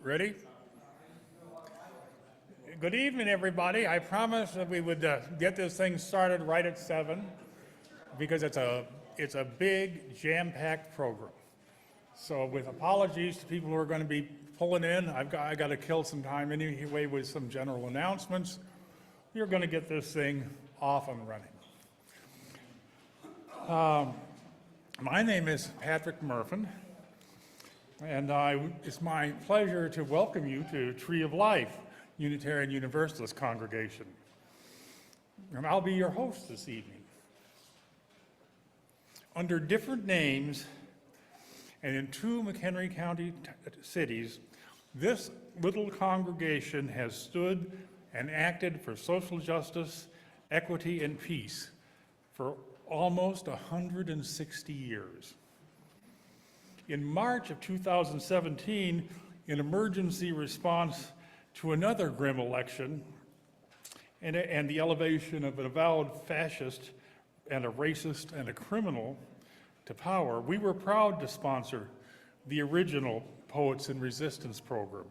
Ready? Good evening, everybody. I promised that we would get this thing started right at 7 because it's a big, jam-packed program. So with apologies to people who are going to be pulling in, I got to kill some time anyway with some general announcements. You're going to get this thing off and running. My name is Patrick Murphin, and it's my pleasure to welcome you to Tree of Life, Unitarian Universalist congregation. And I'll be your host this evening. Under different names and in 2 McHenry County cities, this little congregation has stood and acted for social justice, equity, and peace for almost 160 years. In March of 2017, in emergency response to another grim election and the elevation of an avowed fascist and a racist and a criminal to power, we were proud to sponsor the original Poets in Resistance program.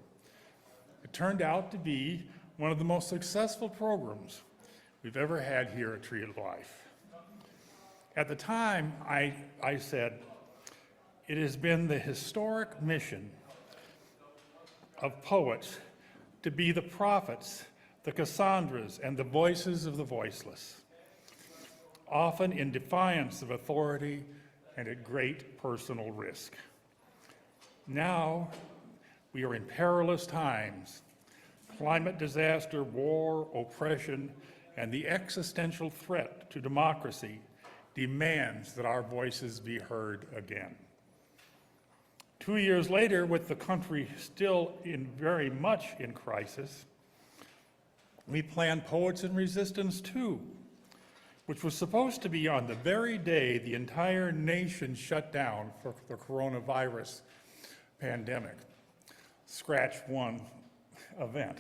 It turned out to be one of the most successful programs we've ever had here at Tree of Life. At the time, I said, it has been the historic mission of poets to be the prophets, the Cassandras, and the voices of the voiceless, often in defiance of authority and at great personal risk. Now, we are in perilous times. Climate disaster, war, oppression, and the existential threat to democracy demands that our voices be heard again. 2 years later, with the country still very much in crisis, we planned Poets in Resistance 2, which was supposed to be on the very day the entire nation shut down for the coronavirus pandemic. Scratch one event.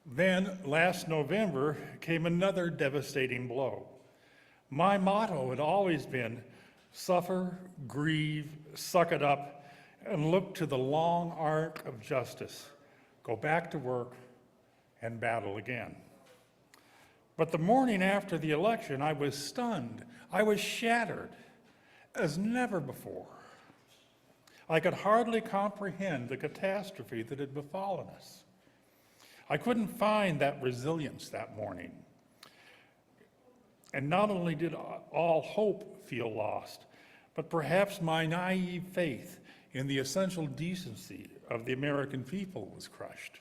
Then, last November, came another devastating blow. My motto had always been, suffer, grieve, suck it up, and look to the long arc of justice. Go back to work and battle again. But the morning after the election, I was stunned. I was shattered as never before. I could hardly comprehend the catastrophe that had befallen us. I couldn't find that resilience that morning. And not only did all hope feel lost, but perhaps my naive faith in the essential decency of the American people was crushed.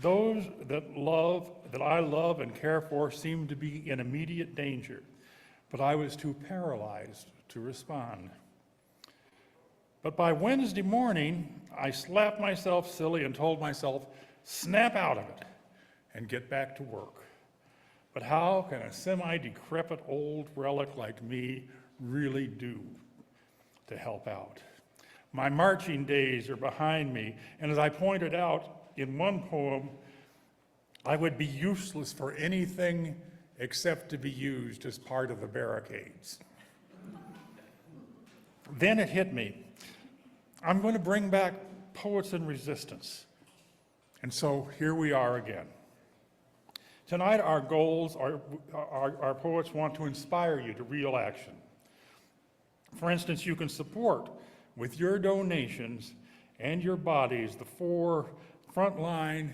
Those that I love and care for seemed to be in immediate danger, but I was too paralyzed to respond. But by Wednesday morning, I slapped myself silly and told myself, snap out of it and get back to work. But how can a semi-decrepit old relic like me really do to help out? My marching days are behind me, and as I pointed out in one poem, I would be useless for anything except to be used as part of the barricades. Then it hit me. I'm going to bring back Poets in Resistance. And so here we are again. Tonight, our goals are, our poets want to inspire you to real action. For instance, you can support with your donations and your bodies the 4 frontline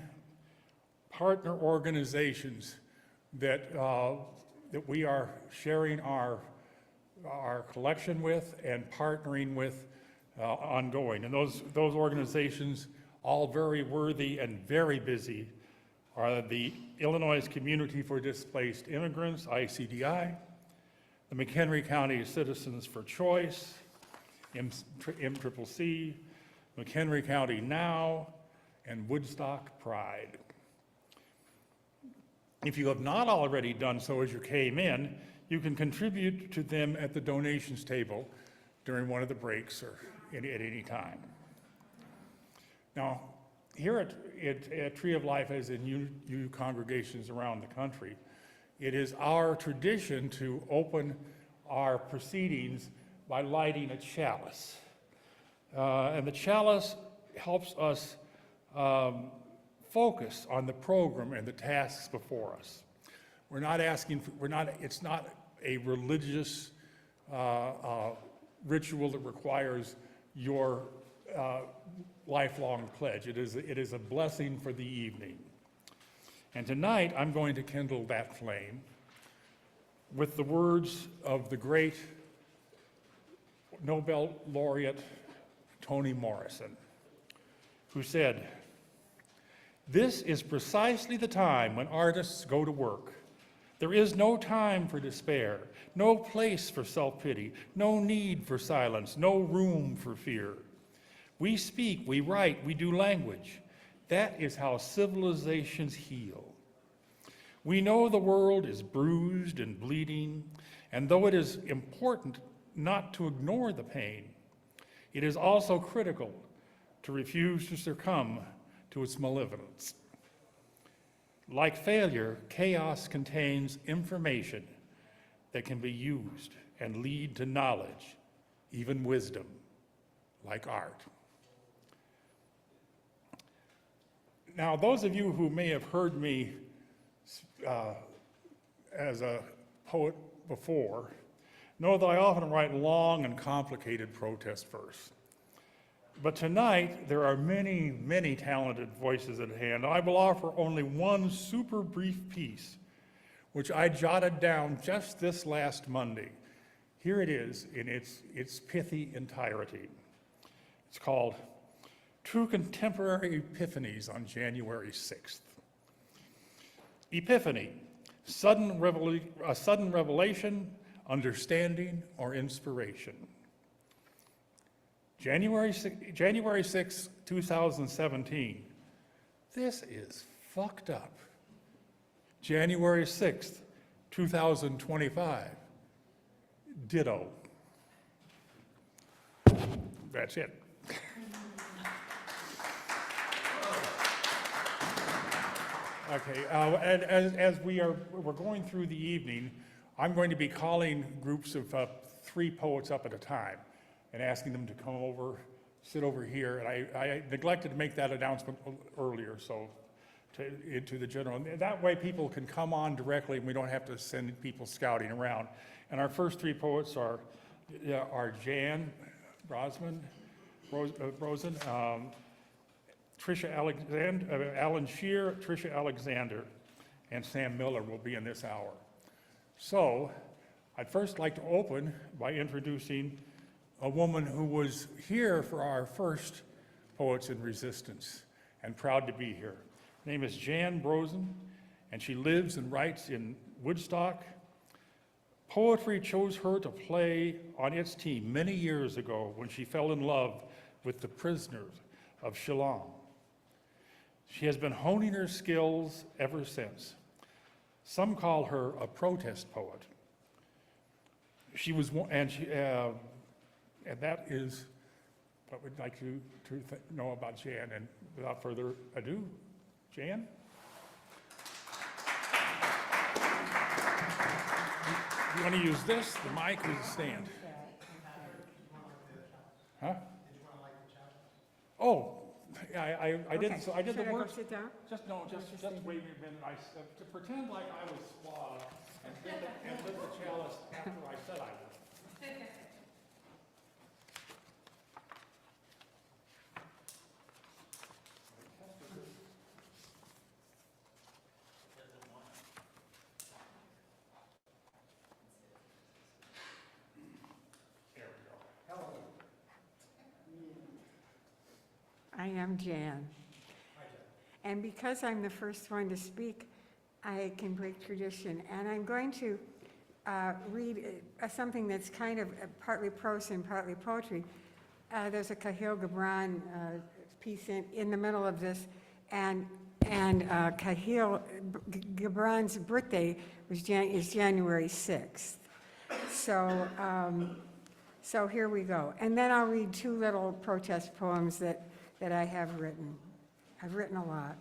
partner organizations that we are sharing our collection with and partnering with ongoing. And those organizations, all very worthy and very busy, are the Illinois Community for Displaced Immigrants, ICDI, the McHenry County Citizens for Choice, MCCC, McHenry County Now, and Woodstock Pride. If you have not already done so as you came in, you can contribute to them at the donations table during one of the breaks or at any time. Now, here at Tree of Life, as in you congregations around the country, it is our tradition to open our proceedings by lighting a chalice. And the chalice helps us focus on the program and the tasks before us. We're not asking, it's not a religious ritual that requires your lifelong pledge. It is a blessing for the evening. And tonight, I'm going to kindle that flame with the words of the great Nobel laureate Toni Morrison, who said, "This is precisely the time when artists go to work. There is no time for despair, no place for self-pity, no need for silence, no room for fear. We speak, we write, we do language. That is how civilizations heal. We know the world is bruised and bleeding, and though it is important not to ignore the pain, it is also critical to refuse to succumb to its malevolence. Like failure, chaos contains information that can be used and lead to knowledge, even wisdom, like art." Now, those of you who may have heard me as a poet before know that I often write long and complicated protest verse. But tonight, there are many, many talented voices at hand. I will offer only one super brief piece, which I jotted down just this last Monday. Here it is in its pithy entirety. It's called "Two Contemporary Epiphanies on January 6th. Epiphany, a sudden revelation, understanding, or inspiration. January 6, 2017. This is fucked up. January 6th, 2025. Ditto. That's it. Okay, and as we're going through the evening, I'm going to be calling groups of 3 poets up at a time and asking them to come over, sit over here. And I neglected to make that announcement earlier, so to the general. And that way people can come on directly and we don't have to send people scouting around. And our first 3 poets are Jan Rosen, Tricia Alexander, Alan Shear, Tricia Alexander, and Sam Miller will be in this hour. So I'd first like to open by introducing a woman who was here for our first Poets in Resistance and proud to be here. Her name is Jan Brosen, and she lives and writes in Woodstock. Poetry chose her to play on its team many years ago when she fell in love with the prisoners of Shillong. She has been honing her skills ever since. Some call her a protest poet. She was, and that is what we'd like to know about Jan. And without further ado, Jan? You want to use this, the mic, or the stand? Huh? Oh, yeah, I did. So I did the work. Sit down? Just wait a minute. To pretend like I was suave and lit the chalice after I said I would. There we go. Hello. I am Jan. And because I'm the first one to speak, I can break tradition. And I'm going to read something that's kind of partly prose and partly poetry. There's a Khalil Gibran piece in the middle of this, and Khalil Gibran's birthday is January 6th. So here we go. And then I'll read 2 little protest poems that I have written. I've written a lot.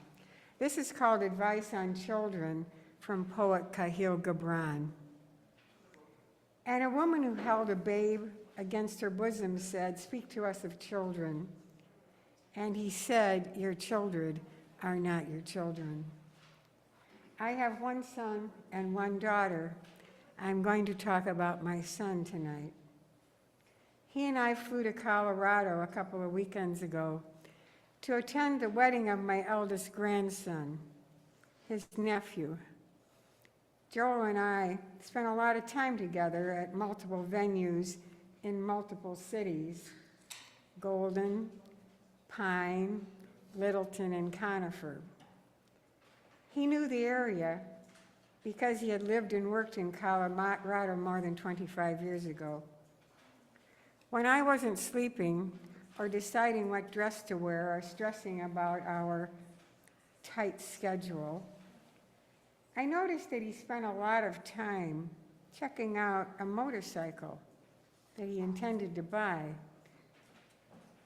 This is called Advice on Children from poet Khalil Gibran. And a woman who held a against her bosom said, "Speak to us of children." And he said, "Your children are not your children." I have one son and one daughter. I'm going to talk about my son tonight. He and I flew to Colorado a couple of weekends ago to attend the wedding of my eldest grandson, his nephew. Joel and I spent a lot of time together at multiple venues in multiple cities: Golden, Pine, Littleton, and Conifer. He knew the area because he had lived and worked in Colorado more than 25 years ago. When I wasn't sleeping or deciding what dress to wear or stressing about our tight schedule, I noticed that he spent a lot of time checking out a motorcycle that he intended to buy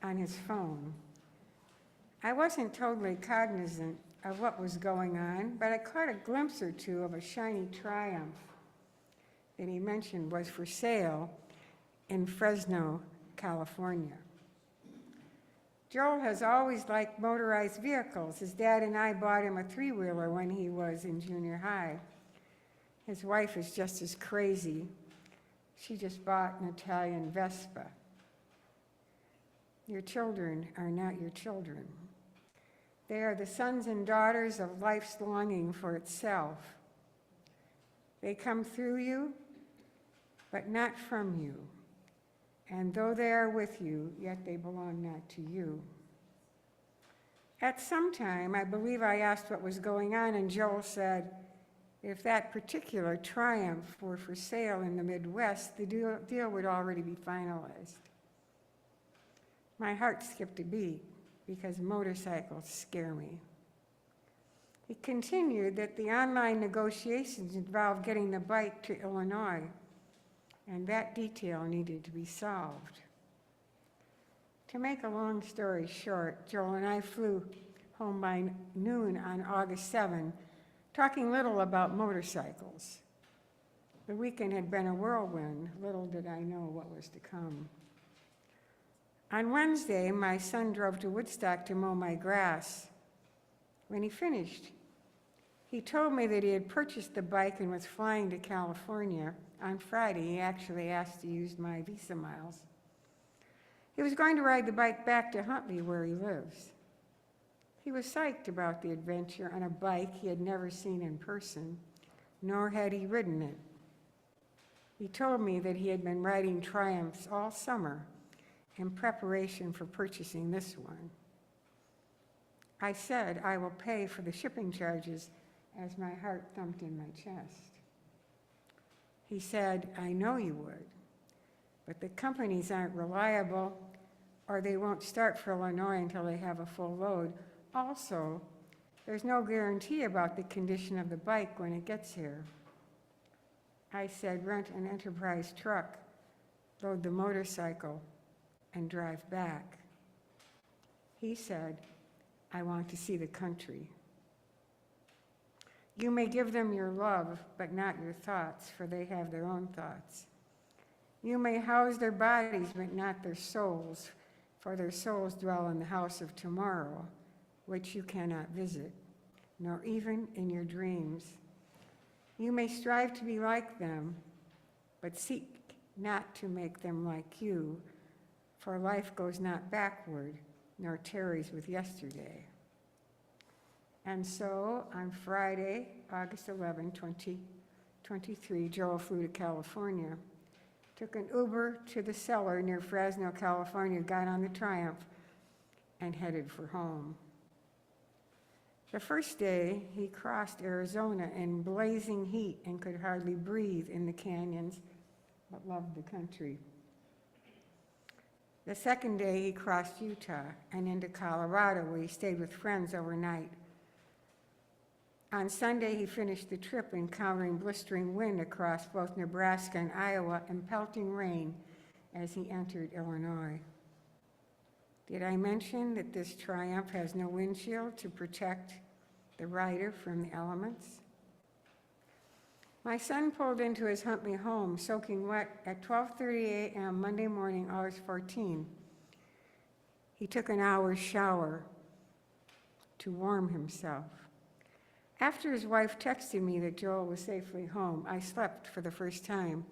on his phone. I wasn't totally cognizant of what was going on, but I caught a glimpse or two of a shiny Triumph that he mentioned was for sale in Fresno, California. Joel has always liked motorized vehicles. His dad and I bought him a three-wheeler when he was in junior high. His wife is just as crazy. She just bought an Italian Vespa. Your children are not your children. They are the sons and daughters of life's longing for itself. They come through you, but not from you. And though they are with you, yet they belong not to you. At some time, I believe I asked what was going on, and Joel said, if that particular Triumph were for sale in the Midwest, the deal would already be finalized. My heart skipped a beat because motorcycles scare me. He continued that the online negotiations involved getting the bike to Illinois, and that detail needed to be solved. To make a long story short, Joel and I flew home by noon on August 7, talking little about motorcycles. The weekend had been a whirlwind. Little did I know what was to come. On Wednesday, my son drove to Woodstock to mow my grass. When he finished, he told me that he had purchased the bike and was flying to California. On Friday, he actually asked to use my Visa miles. He was going to ride the bike back to Huntley, where he lives. He was psyched about the adventure on a bike he had never seen in person, nor had he ridden it. He told me that he had been riding Triumphs all summer in preparation for purchasing this one. I said I will pay for the shipping charges as my heart thumped in my chest. He said, I know you would, but the companies aren't reliable, or they won't start for Illinois until they have a full load. Also, there's no guarantee about the condition of the bike when it gets here. I said, rent an Enterprise truck, load the motorcycle, and drive back. He said, I want to see the country. You may give them your love, but not your thoughts, for they have their own thoughts. You may house their bodies, but not their souls, for their souls dwell in the house of tomorrow, which you cannot visit, nor even in your dreams. You may strive to be like them, but seek not to make them like you, for life goes not backward, nor tarries with yesterday. And so, on Friday, August 11, 2023, Joel flew to California, took an Uber to the cellar near Fresno, California, got on the Triumph, and headed for home. The first day, he crossed Arizona in blazing heat and could hardly breathe in the canyons, but loved the country. The second day, he crossed Utah and into Colorado, where he stayed with friends overnight. On Sunday, he finished the trip encountering blistering wind across both Nebraska and Iowa and pelting rain as he entered Illinois. Did I mention that this Triumph has no windshield to protect the rider from the elements? My son pulled into his Huntley home soaking wet at 12:30 a.m. Monday morning, August 14. He took an hour's shower to warm himself. After his wife texted me that Joel was safely home, I slept for the first time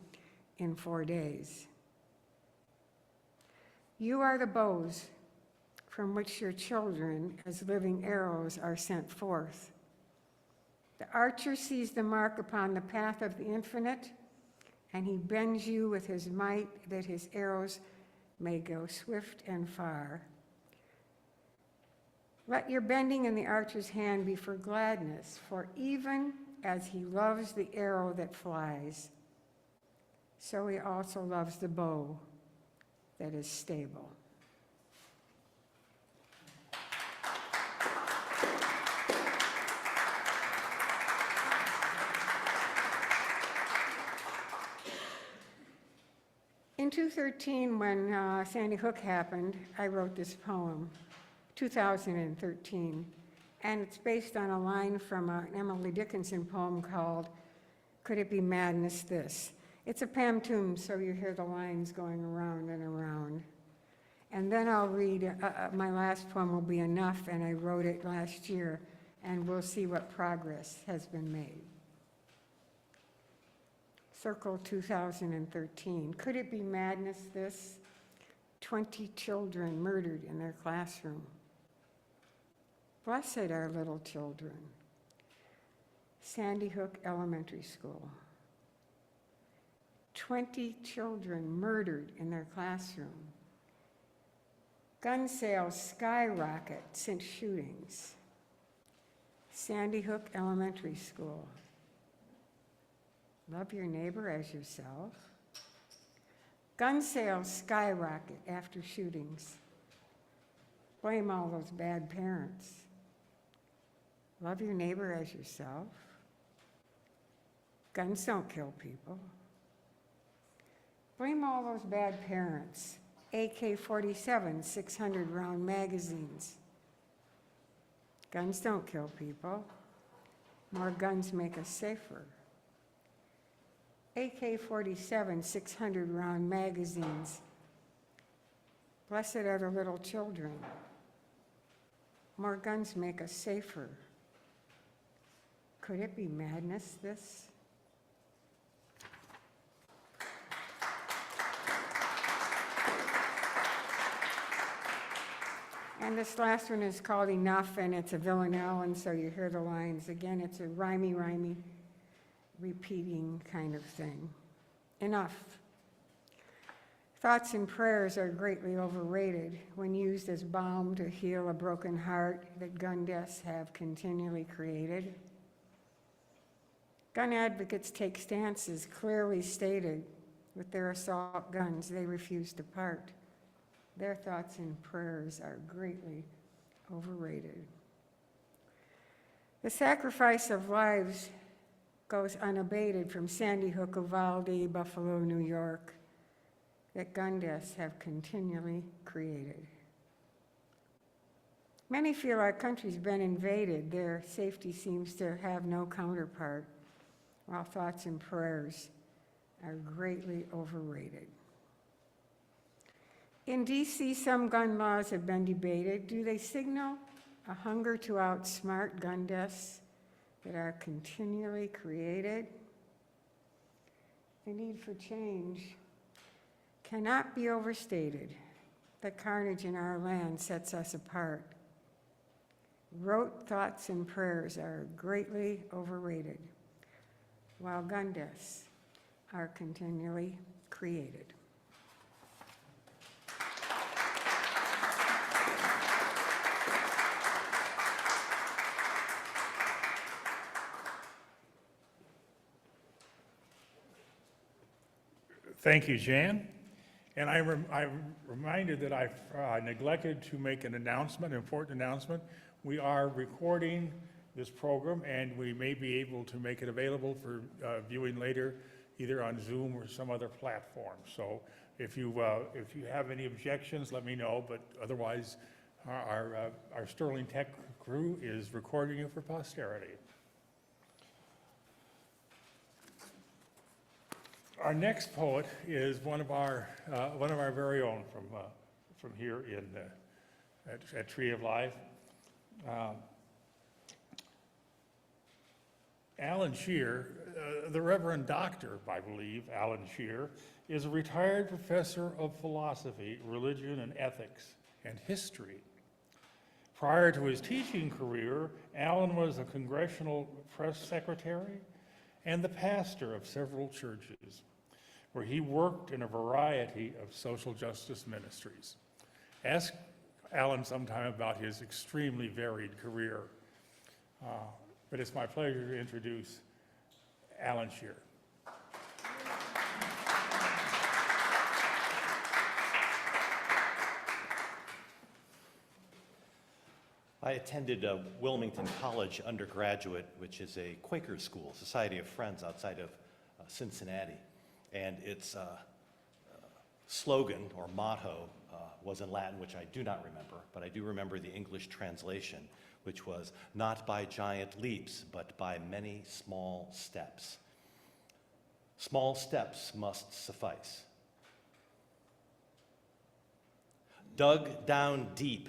in 4 days. You are the bows from which your children, as living arrows, are sent forth. The archer sees the mark upon the path of the infinite, and he bends you with his might that his arrows may go swift and far. Let your bending in the archer's hand be for gladness, for even as he loves the arrow that flies, so he also loves the bow that is stable. In 2013, when Sandy Hook happened, I wrote this poem, 2013, and it's based on a line from an Emily Dickinson poem called Could It Be Madness This? It's a pantoum, so you hear the lines going around and around. And then I'll read, my last poem will be Enough, and I wrote it last year, and we'll see what progress has been made. Circle 2013. Could it be madness this? 20 children murdered in their classroom. Blessed are little children. Sandy Hook Elementary School. 20 children murdered in their classroom. Gun sales skyrocket since shootings. Sandy Hook Elementary School. Love your neighbor as yourself. Gun sales skyrocket after shootings. Blame all those bad parents. Love your neighbor as yourself. Guns don't kill people. Blame all those bad parents. AK-47, 600-round magazines. Guns don't kill people. More guns make us safer. AK-47, 600-round magazines. Blessed are the little children. More guns make us safer. Could it be madness, this? And this last one is called Enough, and it's a villanelle, and so you hear the lines. Again, it's a rhymey, repeating kind of thing. Enough. Thoughts and prayers are greatly overrated when used as balm to heal a broken heart that gun deaths have continually created. Gun advocates take stances clearly stated. With their assault guns, they refuse to part. Their thoughts and prayers are greatly overrated. The sacrifice of lives goes unabated from Sandy Hook, Uvalde, Buffalo, New York, that gun deaths have continually created. Many feel our country's been invaded. Their safety seems to have no counterpart, while thoughts and prayers are greatly overrated. In D.C., some gun laws have been debated. Do they signal a hunger to outsmart gun deaths that are continually created? The need for change cannot be overstated. The carnage in our land sets us apart. Rote thoughts and prayers are greatly overrated, while gun deaths are continually created. Thank you, Jan. And I'm reminded that I neglected to make an announcement, an important announcement. We are recording this program, and we may be able to make it available for viewing later, either on Zoom or some other platform. So if you have any objections, let me know. But otherwise, our Sterling Tech crew is recording you for posterity. Our next poet is one of our very own from here at Tree of Life. Alan Shear, the Reverend Doctor, I believe, Alan Shear, is a retired professor of philosophy, religion and ethics, and history. Prior to his teaching career, Alan was a congressional press secretary and the pastor of several churches, where he worked in a variety of social justice ministries. Ask Alan sometime about his extremely varied career. But it's my pleasure to introduce Alan Shear. I attended Wilmington College undergraduate, which is a Quaker school, Society of Friends outside of Cincinnati. And its slogan or motto was in Latin, which I do not remember, but I do remember the English translation, which was, "Not by giant leaps, but by many small steps." Small steps must suffice. Dug down deep,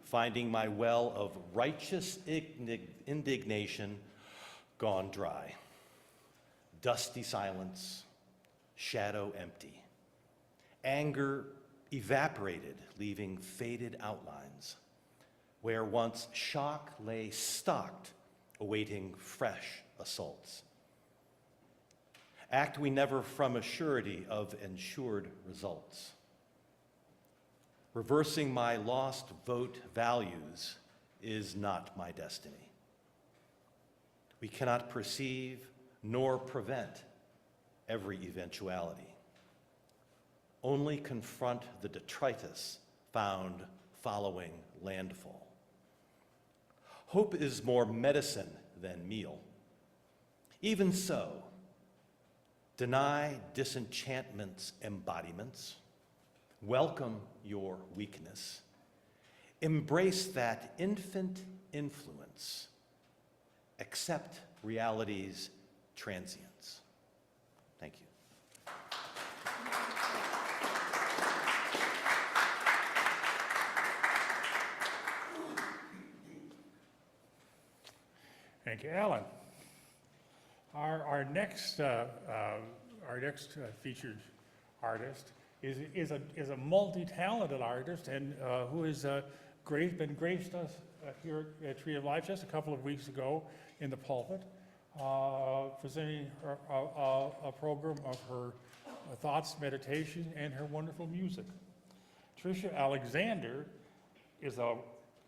finding my well of righteous indignation gone dry. Dusty silence, shadow empty. Anger evaporated, leaving faded outlines. Where once shock lay stocked, awaiting fresh assaults. Act we never from a surety of ensured results. Reversing my lost vote values is not my destiny. We cannot perceive nor prevent every eventuality. Only confront the detritus found following landfall. Hope is more medicine than meal. Even so, deny disenchantment's embodiments, welcome your weakness, embrace that infant influence, accept reality's transience. Thank you. Thank you, Alan. Our next featured artist is a multi-talented artist and who has been graced us here at Tree of Life just a couple of weeks ago in the pulpit, presenting a program of her thoughts, meditation, and her wonderful music. Tricia Alexander is an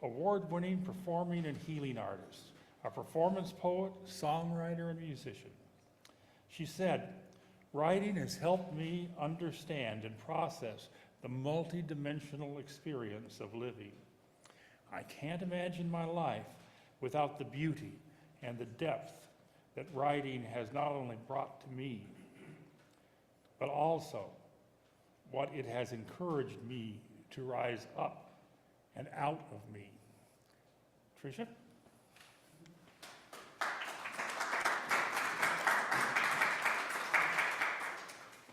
award-winning performing and healing artist, a performance poet, songwriter, and musician. She said, "Writing has helped me understand and process the multidimensional experience of living. I can't imagine my life without the beauty and the depth that writing has not only brought to me, but also what it has encouraged me to rise up and out of me." Tricia?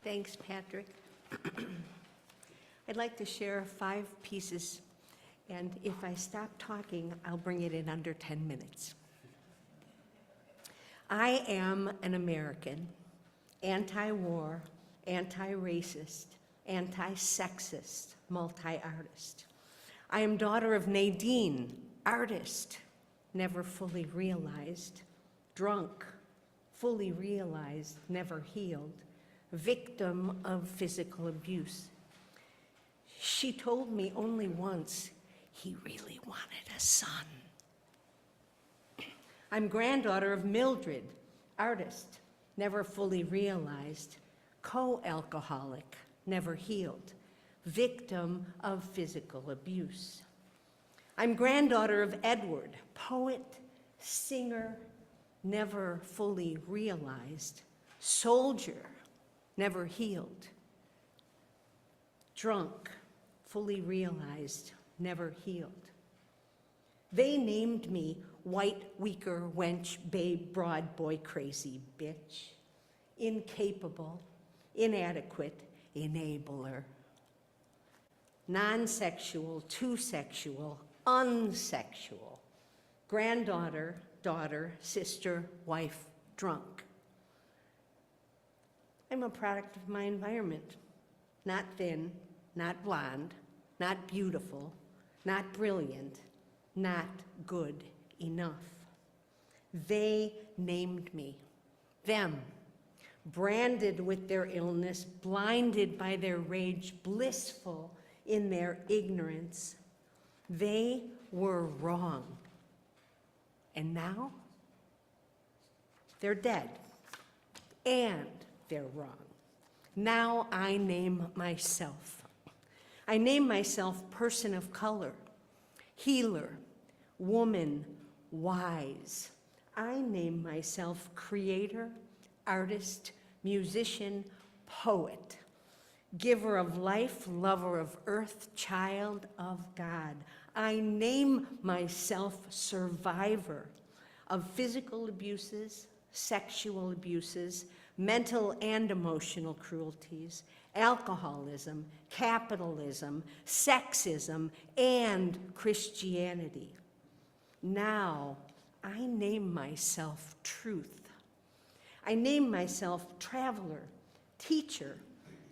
Thanks, Patrick. I'd like to share 5 pieces, and if I stop talking, I'll bring it in under 10 minutes. I am an American, anti-war, anti-racist, anti-sexist, multi-artist. I am daughter of Nadine, artist, never fully realized, drunk, fully realized, never healed, victim of physical abuse. She told me only once he really wanted a son. I'm granddaughter of Mildred, artist, never fully realized, co-alcoholic, never healed, victim of physical abuse. I'm granddaughter of Edward, poet, singer, never fully realized, soldier, never healed, drunk, fully realized, never healed. They named me white, weaker, wench, babe, broad, boy, crazy, bitch, incapable, inadequate enabler. Non-sexual, too sexual, unsexual. Granddaughter, daughter, sister, wife, drunk. I'm a product of my environment. Not thin, not blonde, not beautiful, not brilliant, not good enough. They named me. Them, branded with their illness, blinded by their rage, blissful in their ignorance. They were wrong. And now, they're dead. And they're wrong. Now I name myself. I name myself person of color, healer, woman, wise. I name myself creator, artist, musician, poet, giver of life, lover of earth, child of God. I name myself survivor of physical abuses, sexual abuses, mental and emotional cruelties, alcoholism, capitalism, sexism, and Christianity. Now, I name myself truth. I name myself traveler, teacher,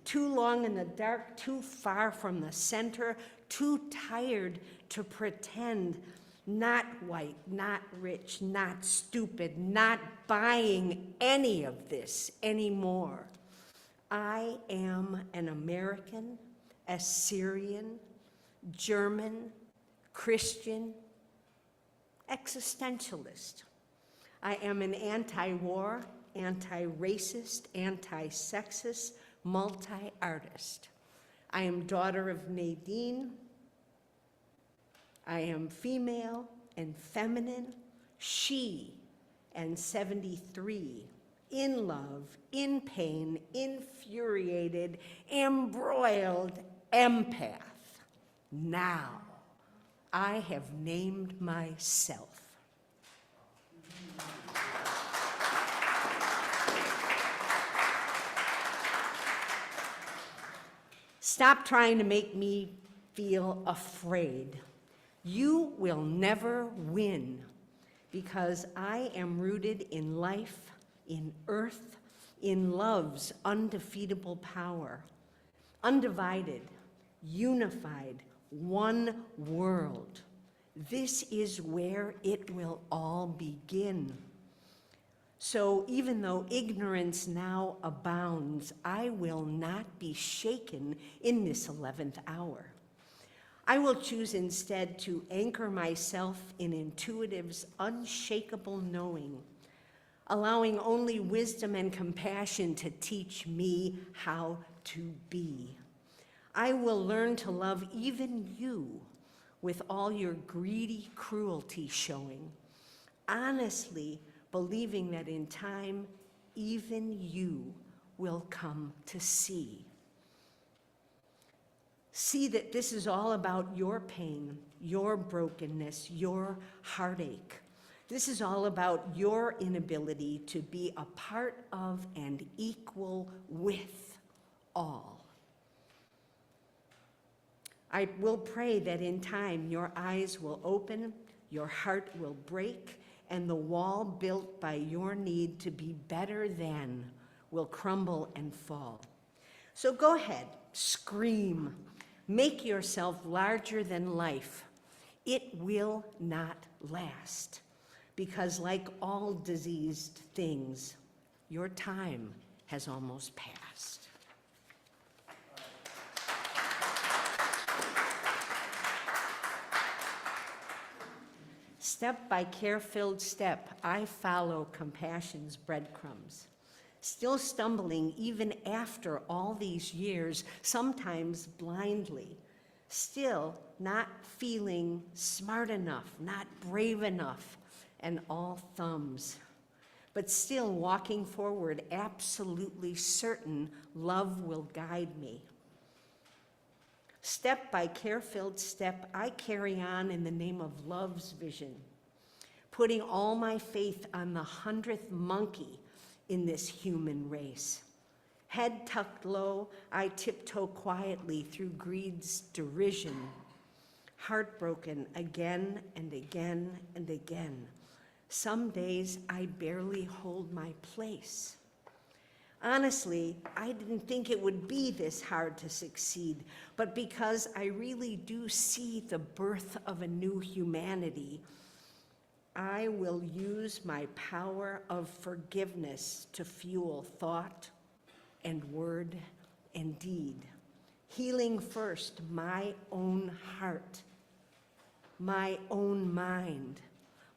too long in the dark, too far from the center, too tired to pretend, not white, not rich, not stupid, not buying any of this anymore. I am an American, Assyrian, German, Christian, existentialist. I am an anti-war, anti-racist, anti-sexist, multi-artist. I am daughter of Nadine. I am female and feminine, she and 73, in love, in pain, infuriated, embroiled, empath. Now, I have named myself. Stop trying to make me feel afraid. You will never win because I am rooted in life, in earth, in love's undefeatable power, undivided, unified, one world. This is where it will all begin. So even though ignorance now abounds, I will not be shaken in this 11th hour. I will choose instead to anchor myself in intuitive's unshakable knowing, allowing only wisdom and compassion to teach me how to be. I will learn to love even you with all your greedy cruelty showing, honestly believing that in time, even you will come to see. See that this is all about your pain, your brokenness, your heartache. This is all about your inability to be a part of and equal with all. I will pray that in time your eyes will open, your heart will break, and the wall built by your need to be better than will crumble and fall. So go ahead, scream. Make yourself larger than life. It will not last, because like all diseased things, your time has almost passed. Step by care-filled step, I follow compassion's breadcrumbs. Still stumbling even after all these years, sometimes blindly. Still not feeling smart enough, not brave enough, and all thumbs. But still walking forward, absolutely certain love will guide me. Step by care-filled step, I carry on in the name of love's vision, putting all my faith on the 100th monkey in this human race. Head tucked low, I tiptoe quietly through greed's derision, heartbroken again and again and again. Some days I barely hold my place. Honestly, I didn't think it would be this hard to succeed, but because I really do see the birth of a new humanity, I will use my power of forgiveness to fuel thought and word and deed, healing first my own heart, my own mind,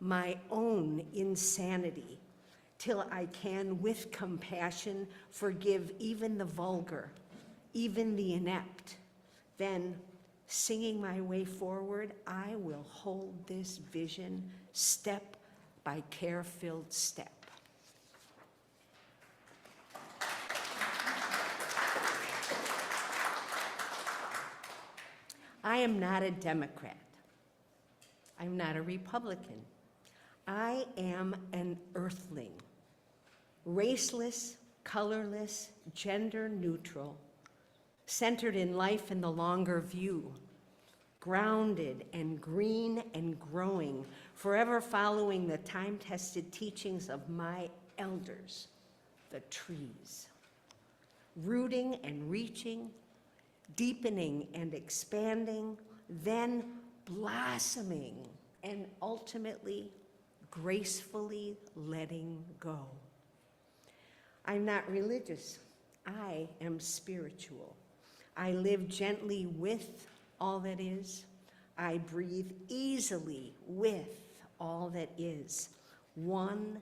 my own insanity, till I can, with compassion, forgive even the vulgar, even the inept. Then, singing my way forward, I will hold this vision step by care-filled step. I am not a Democrat. I'm not a Republican. I am an earthling, raceless, colorless, gender neutral, centered in life in the longer view, grounded and green and growing, forever following the time-tested teachings of my elders, the trees, rooting and reaching, deepening and expanding, then blossoming and ultimately gracefully letting go. I'm not religious. I am spiritual. I live gently with all that is. I breathe easily with all that is. One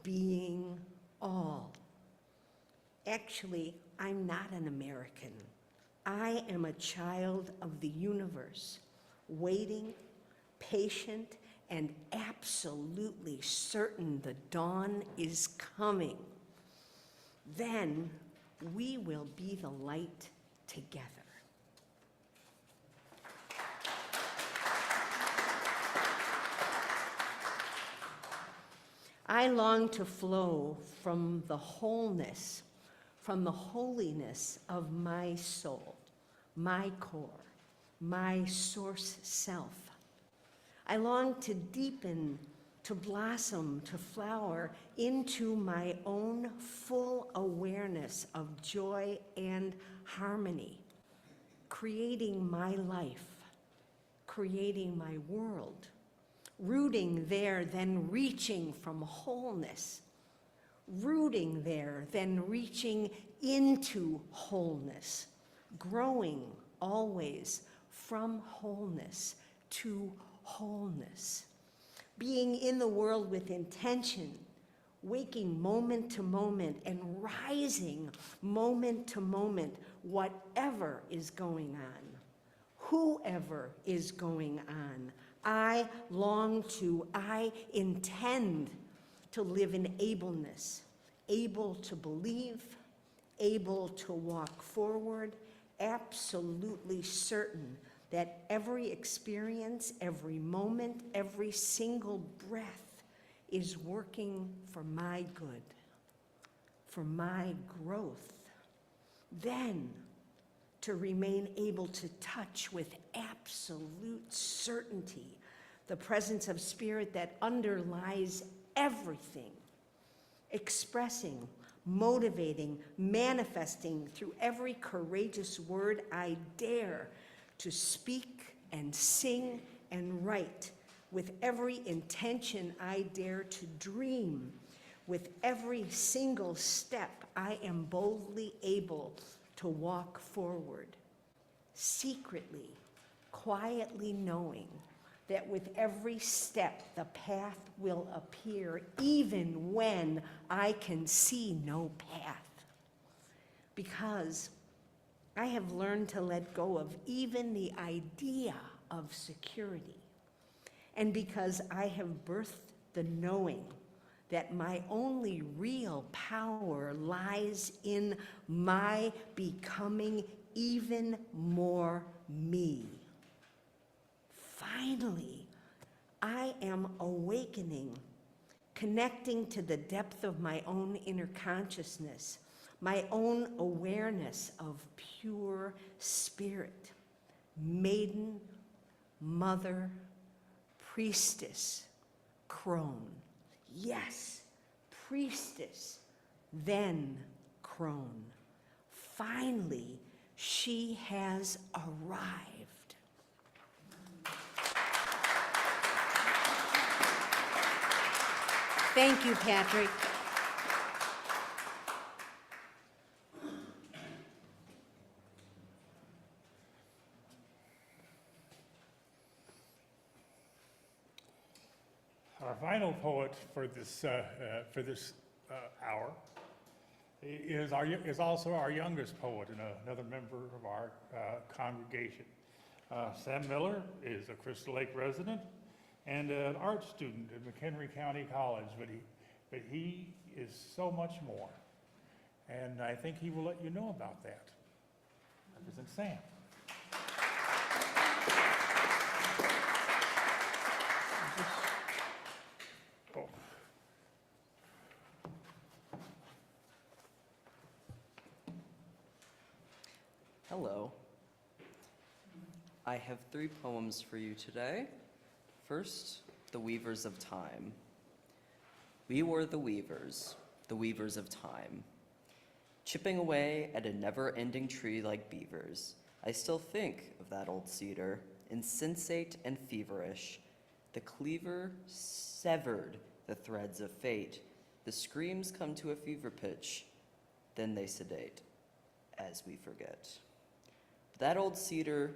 being all. Actually, I'm not an American. I am a child of the universe, waiting, patient, and absolutely certain the dawn is coming. Then we will be the light together. I long to flow from the wholeness, from the holiness of my soul, my core, my source self. I long to deepen, to blossom, to flower into my own full awareness of joy and harmony, creating my life, creating my world, rooting there, then reaching from wholeness, rooting there, then reaching into wholeness, growing always from wholeness to wholeness, being in the world with intention, waking moment to moment and rising moment to moment, whatever is going on, whoever is going on. I intend to live in ableness, able to believe, able to walk forward, absolutely certain that every experience, every moment, every single breath is working for my good, for my growth. Then, to remain able to touch with absolute certainty the presence of spirit that underlies everything, expressing, motivating, manifesting through every courageous word I dare to speak and sing and write, with every intention I dare to dream, with every single step I am boldly able to walk forward, secretly, quietly knowing that with every step the path will appear, even when I can see no path. Because I have learned to let go of even the idea of security. And because I have birthed the knowing that my only real power lies in my becoming even more me. Finally, I am awakening, connecting to the depth of my own inner consciousness, my own awareness of pure spirit, maiden, mother, priestess, crone. Yes, priestess, then crone. Finally, she has arrived. Thank you, Patrick. Our final poet for this hour is also our youngest poet and another member of our congregation. Sam Miller is a Crystal Lake resident and an art student at McHenry County College, but he is so much more. And I think he will let you know about that. Representative Sam. Oh. Hello. I have 3 poems for you today. First, The Weavers of Time. We were the weavers of time. Chipping away at a never-ending tree like beavers, I still think of that old cedar, insensate and feverish. The cleaver severed the threads of fate. The screams come to a fever pitch, then they sedate, as we forget. But that old cedar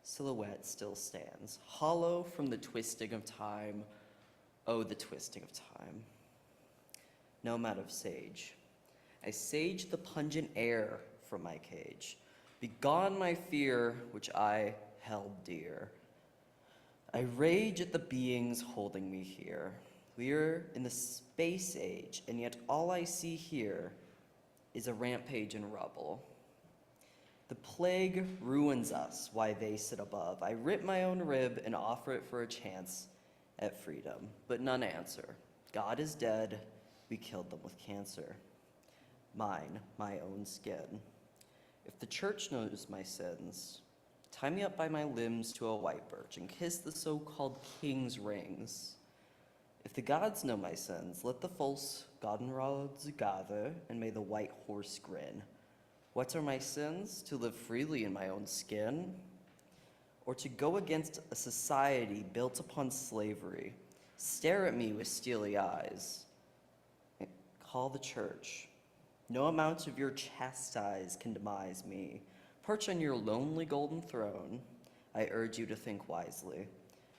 silhouette still stands, hollow from the twisting of time. Oh, the twisting of time. Nomad of sage. I sage the pungent air from my cage. Begone my fear, which I held dear. I rage at the beings holding me here. We're in the space age, and yet all I see here is a rampage and rubble. The plague ruins us, why they sit above. I rip my own rib and offer it for a chance at freedom, but none answer. God is dead, we killed them with cancer. Mine, my own skin. If the church knows my sins, tie me up by my limbs to a white birch and kiss the so-called king's rings. If the gods know my sins, let the false goldenrods gather, and may the white horse grin. What are my sins? To live freely in my own skin? Or to go against a society built upon slavery, stare at me with steely eyes, and call the church. No amount of your chastise can demise me. Perch on your lonely golden throne, I urge you to think wisely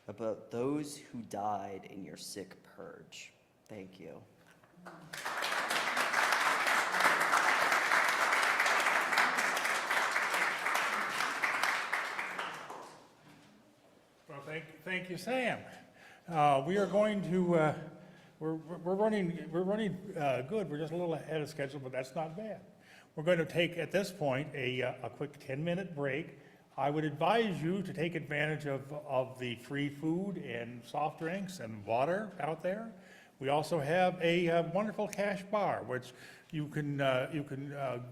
about those who died in your sick purge. Thank you. Well, thank you, Sam. We are going to, we're running good. We're just a little ahead of schedule, but that's not bad. We're going to take, at this point, a quick 10-minute break. I would advise you to take advantage of the free food and soft drinks and water out there. We also have a wonderful cash bar, which you can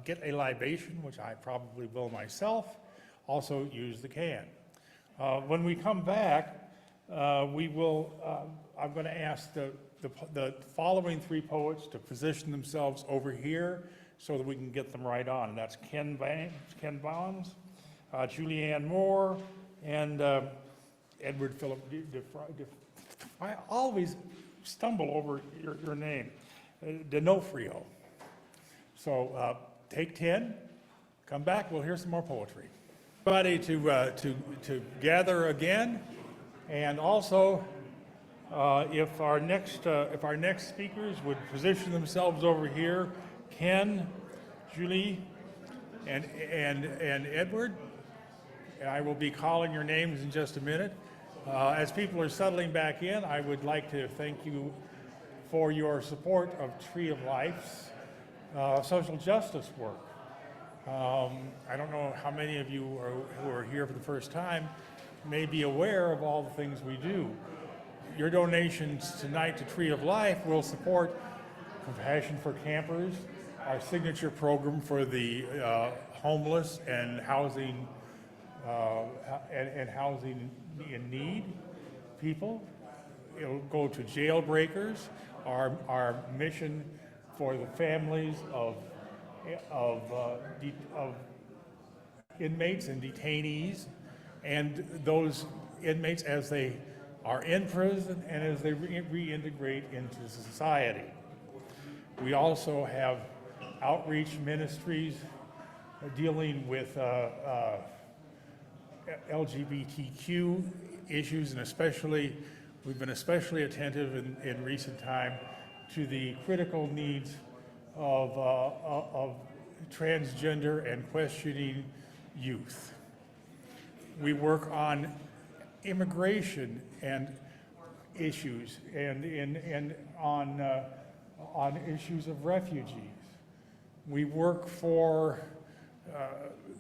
get a libation, which I probably will myself. Also use the can. When we come back, we will. I'm going to ask the following 3 poets to position themselves over here so that we can get them right on. And that's Ken Bonds, Julianne Moore, and Edward Philip I always stumble over your name, D'Onofrio. So take 10, come back, we'll hear some more poetry. Everybody to gather again, and also if our next speakers would position themselves over here, Ken, Julie, and Edward. And I will be calling your names in just a minute. As people are settling back in, I would like to thank you for your support of Tree of Life's social justice work. I don't know how many of you who are here for the first time may be aware of all the things we do. Your donations tonight to Tree of Life will support Compassion for Campers, our signature program for the homeless and housing and housing in need people. It'll go to jailbreakers. Our mission for the families of inmates and detainees, and those inmates as they are in prison and as they reintegrate into society. We also have outreach ministries dealing with LGBTQ issues, and especially, we've been especially attentive in recent time to the critical needs of transgender and questioning youth. We work on immigration and issues and on issues of refugees. We work for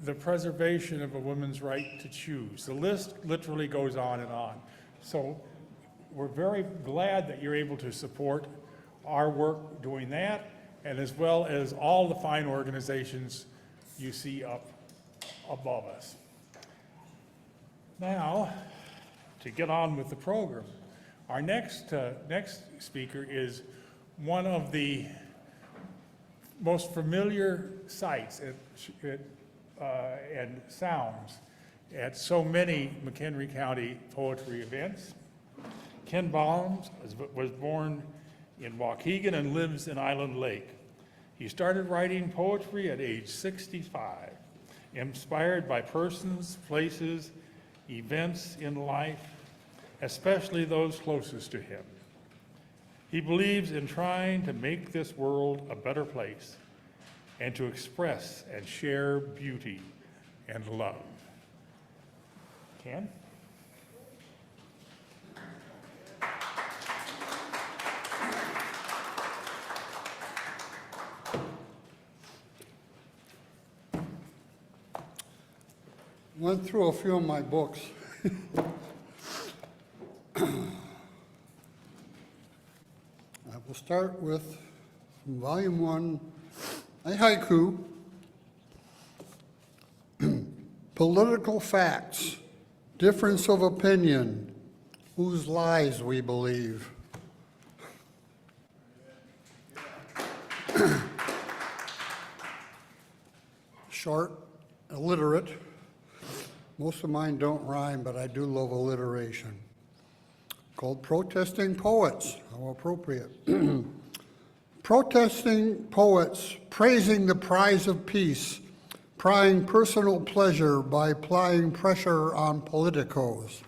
the preservation of a woman's right to choose. The list literally goes on and on. So we're very glad that you're able to support our work doing that, and as well as all the fine organizations you see up above us. Now, to get on with the program, our next speaker is one of the most familiar sights and sounds at so many McHenry County poetry events. Ken Baum was born in Waukegan and lives in Island Lake. He started writing poetry at age 65, inspired by persons, places, events in life, especially those closest to him. He believes in trying to make this world a better place and to express and share beauty and love. Ken? Went through a few of my books. I will start with, from Volume 1, a haiku. Political facts, difference of opinion, whose lies we believe. Short, illiterate. Most of mine don't rhyme, but I do love alliteration. Called Protesting Poets. How appropriate. Protesting poets, praising the prize of peace, prying personal pleasure by applying pressure on politicos.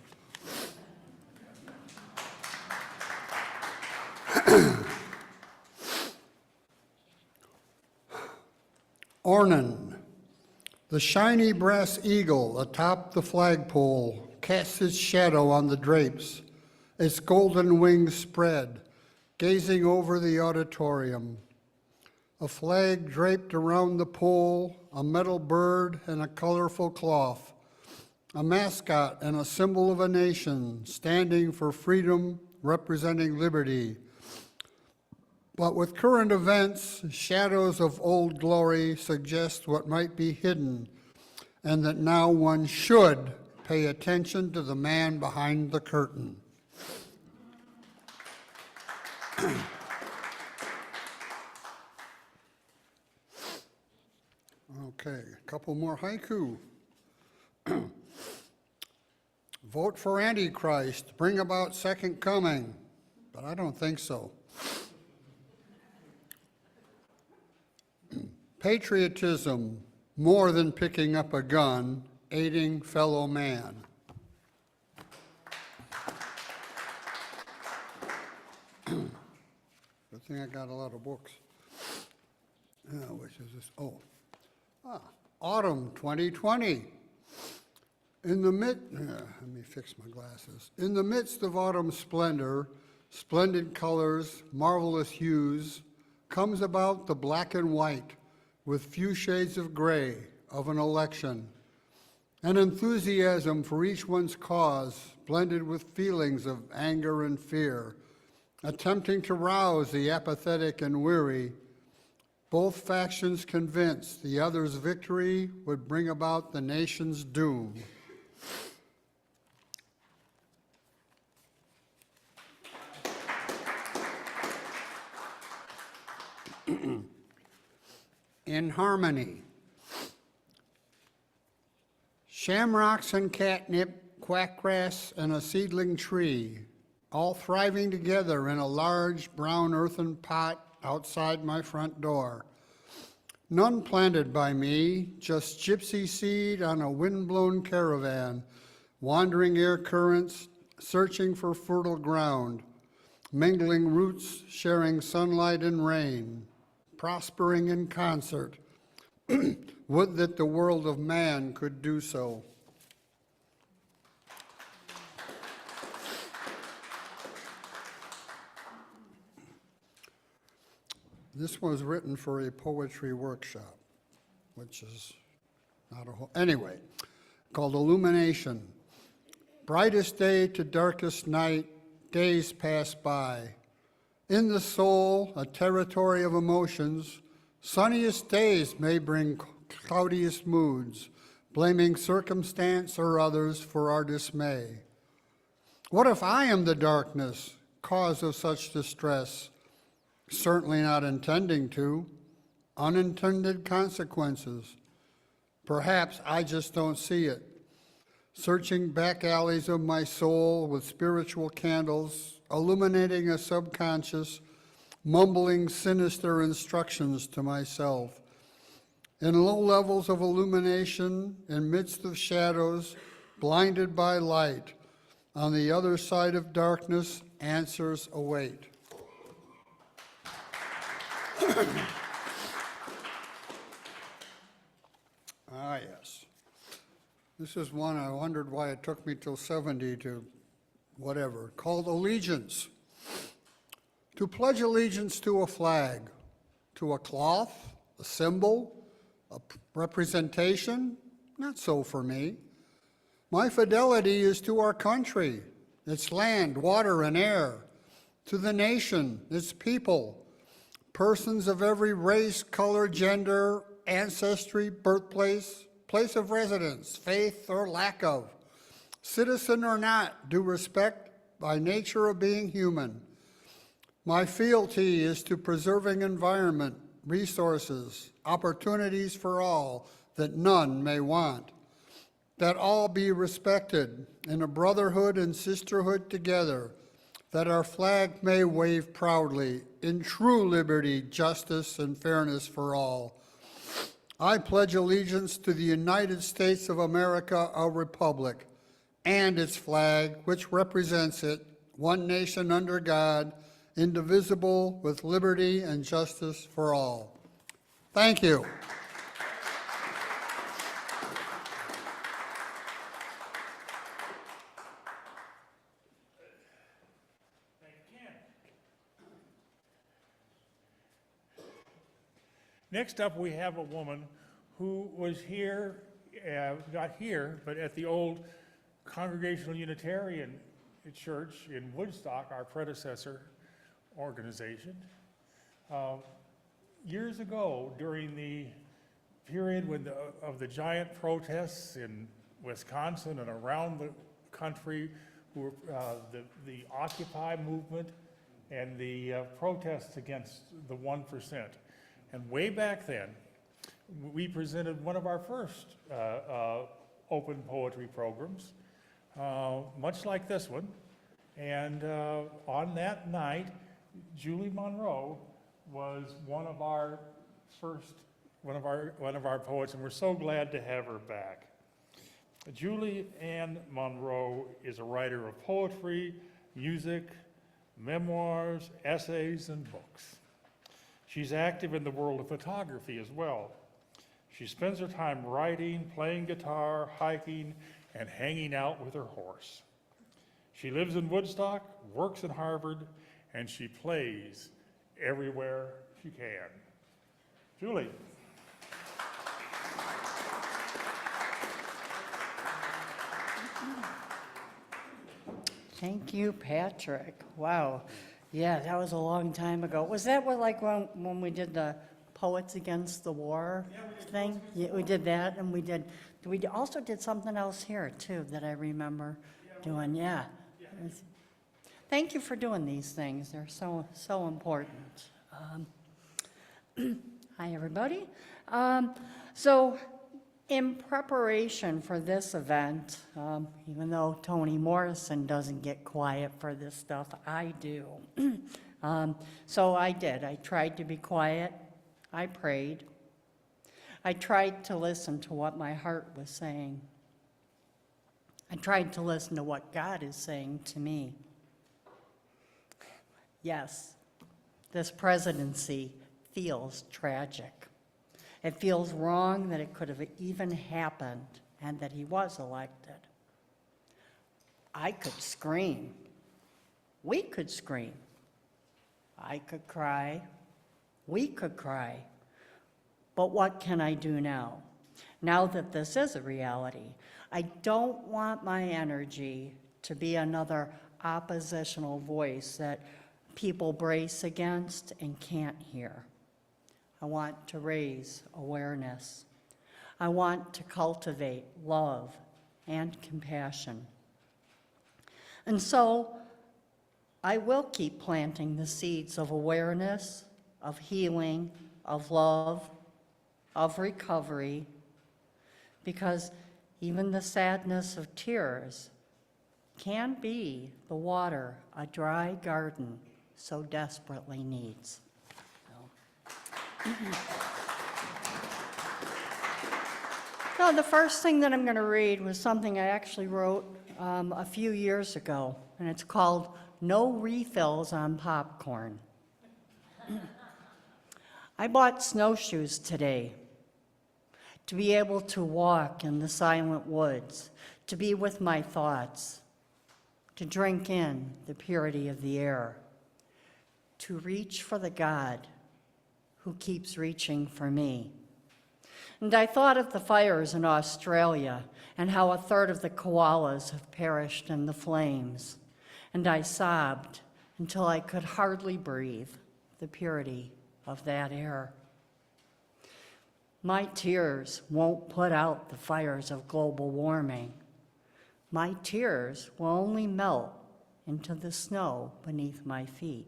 Ornan, the shiny brass eagle atop the flagpole casts its shadow on the drapes, its golden wings spread, gazing over the auditorium. A flag draped around the pole, a metal bird and a colorful cloth, a mascot and a symbol of a nation standing for freedom, representing liberty. But with current events, shadows of old glory suggest what might be hidden, and that now one should pay attention to the man behind the curtain. Okay, a couple more haiku. Vote for Antichrist, bring about second coming, but I don't think so. Patriotism, more than picking up a gun, aiding fellow man. Good thing I got a lot of books. Which is this? Autumn 2020. Let me fix my glasses. In the midst of autumn splendor, splendid colors, marvelous hues, comes about the black and white with few shades of gray of an election. An enthusiasm for each one's cause, blended with feelings of anger and fear, attempting to rouse the apathetic and weary, both factions convinced the other's victory would bring about the nation's doom. In harmony. Shamrocks and catnip, quackgrass and a seedling tree, all thriving together in a large brown earthen pot outside my front door. None planted by me, just gypsy seed on a wind-blown caravan, wandering air currents, searching for fertile ground, mingling roots, sharing sunlight and rain, prospering in concert. Would that the world of man could do so. This was written for a poetry workshop, which is not a whole, anyway, called Illumination. Brightest day to darkest night, days pass by. In the soul, a territory of emotions, sunniest days may bring cloudiest moods, blaming circumstance or others for our dismay. What if I am the darkness, cause of such distress? Certainly not intending to. Unintended consequences. Perhaps I just don't see it. Searching back alleys of my soul with spiritual candles, illuminating a subconscious, mumbling sinister instructions to myself. In low levels of illumination, in midst of shadows, blinded by light, on the other side of darkness, answers await. Ah, yes. This is one I wondered why it took me till 70 to whatever, called Allegiance. To pledge allegiance to a flag, to a cloth, a symbol, a representation, not so for me. My fidelity is to our country, its land, water, and air, to the nation, its people, persons of every race, color, gender, ancestry, birthplace, place of residence, faith or lack of, citizen or not, due respect by nature of being human. My fealty is to preserving environment, resources, opportunities for all that none may want, that all be respected in a brotherhood and sisterhood together, that our flag may wave proudly in true liberty, justice, and fairness for all. I pledge allegiance to the United States of America, a republic, and its flag, which represents it, one nation under God, indivisible, with liberty and justice for all. Thank you. Next up, we have a woman who was here, not here, but at the old Congregational Unitarian Church in Woodstock, our predecessor organization. Years ago, during the period of the giant protests in Wisconsin and around the country, the Occupy movement and the protests against the 1%. And way back then, we presented one of our first open poetry programs, much like this one. And on that night, Julie Monroe was one of our poets, and we're so glad to have her back. Julie Ann Monroe is a writer of poetry, music, memoirs, essays, and books. She's active in the world of photography as well. She spends her time writing, playing guitar, hiking, and hanging out with her horse. She lives in Woodstock, works at Harvard, and she plays everywhere she can. Julie. Thank you, Patrick. Wow. Yeah, that was a long time ago. Was that like when we did the Poets Against the War thing. Yeah, we did that, and we also did something else here, too, that I remember doing, yeah. Thank you for doing these things, they're so important. Hi, everybody. So, in preparation for this event, even though Toni Morrison doesn't get quiet for this stuff, I do. So I did. I tried to be quiet. I prayed. I tried to listen to what my heart was saying. I tried to listen to what God is saying to me. Yes, this presidency feels tragic. It feels wrong that it could have even happened and that he was elected. I could scream. We could scream. I could cry. We could cry. But what can I do now? Now that this is a reality, I don't want my energy to be another oppositional voice that people brace against and can't hear. I want to raise awareness. I want to cultivate love and compassion. And so I will keep planting the seeds of awareness, of healing, of love, of recovery, because even the sadness of tears can be the water a dry garden so desperately needs. So the first thing that I'm going to read was something I actually wrote a few years ago, and it's called No Refills on Popcorn. I bought snowshoes today to be able to walk in the silent woods, to be with my thoughts, to drink in the purity of the air, to reach for the God who keeps reaching for me. And I thought of the fires in Australia and how a third of the koalas have perished in the flames. And I sobbed until I could hardly breathe the purity of that air. My tears won't put out the fires of global warming. My tears will only melt into the snow beneath my feet.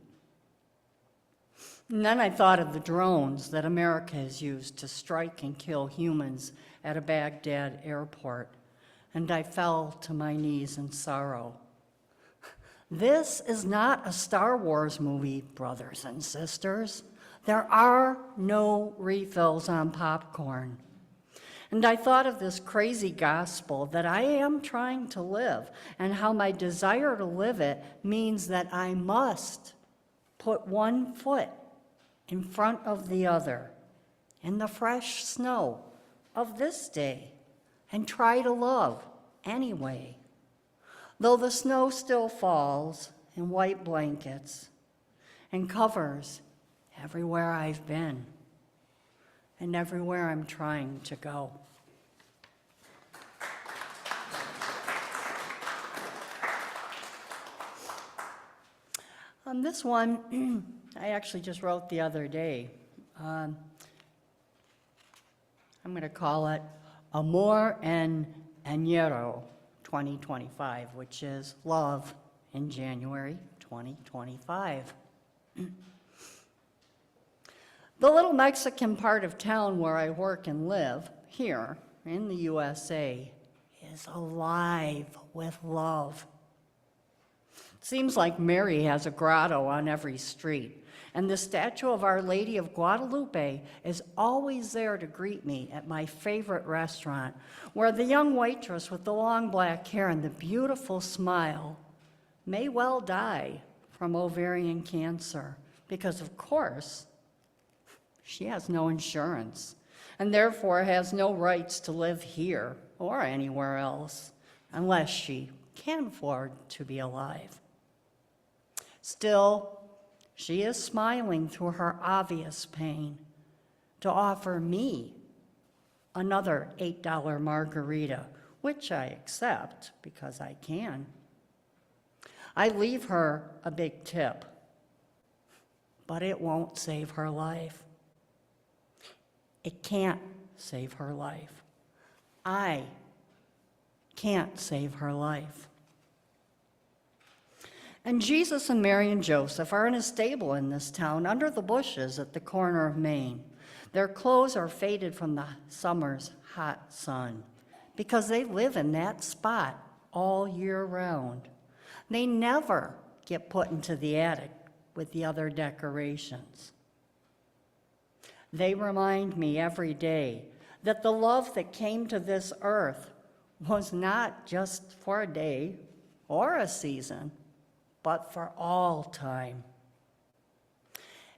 And then I thought of the drones that America has used to strike and kill humans at a Baghdad airport, and I fell to my knees in sorrow. This is not a Star Wars movie, brothers and sisters. There are no refills on popcorn. And I thought of this crazy gospel that I am trying to live, and how my desire to live it means that I must put one foot in front of the other in the fresh snow of this day and try to love anyway. Though the snow still falls in white blankets and covers everywhere I've been and everywhere I'm trying to go. This one, I actually just wrote the other day. I'm going to call it Amor en Enero 2025, which is love in January 2025. The little Mexican part of town where I work and live, here in the USA, is alive with love. Seems like Mary has a grotto on every street, and the statue of Our Lady of Guadalupe is always there to greet me at my favorite restaurant, where the young waitress with the long black hair and the beautiful smile may well die from ovarian cancer, because of course, she has no insurance, and therefore has no rights to live here or anywhere else, unless she can afford to be alive. Still, she is smiling through her obvious pain to offer me another $8 margarita, which I accept because I can. I leave her a big tip, but it won't save her life. It can't save her life. I can't save her life. And Jesus and Mary and Joseph are in a stable in this town under the bushes at the corner of Main. Their clothes are faded from the summer's hot sun because they live in that spot all year round. They never get put into the attic with the other decorations. They remind me every day that the love that came to this earth was not just for a day or a season, but for all time.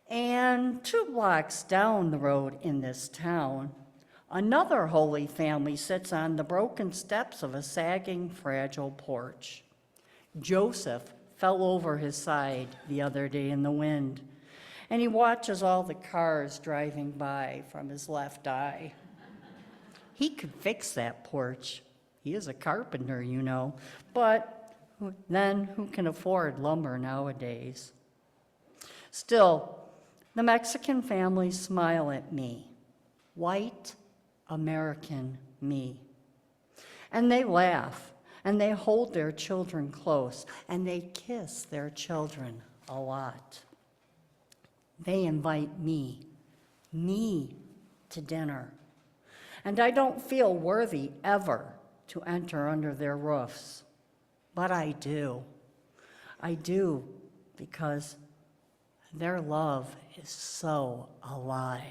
And 2 blocks down the road in this town, another Holy Family sits on the broken steps of a sagging, fragile porch. Joseph fell over his side the other day in the wind, and he watches all the cars driving by from his left eye. He could fix that porch. He is a carpenter, you know, but then who can afford lumber nowadays? Still, the Mexican families smile at me, white American me. And they laugh, and they hold their children close, and they kiss their children a lot. They invite me to dinner. And I don't feel worthy ever to enter under their roofs. But I do. I do because their love is so alive.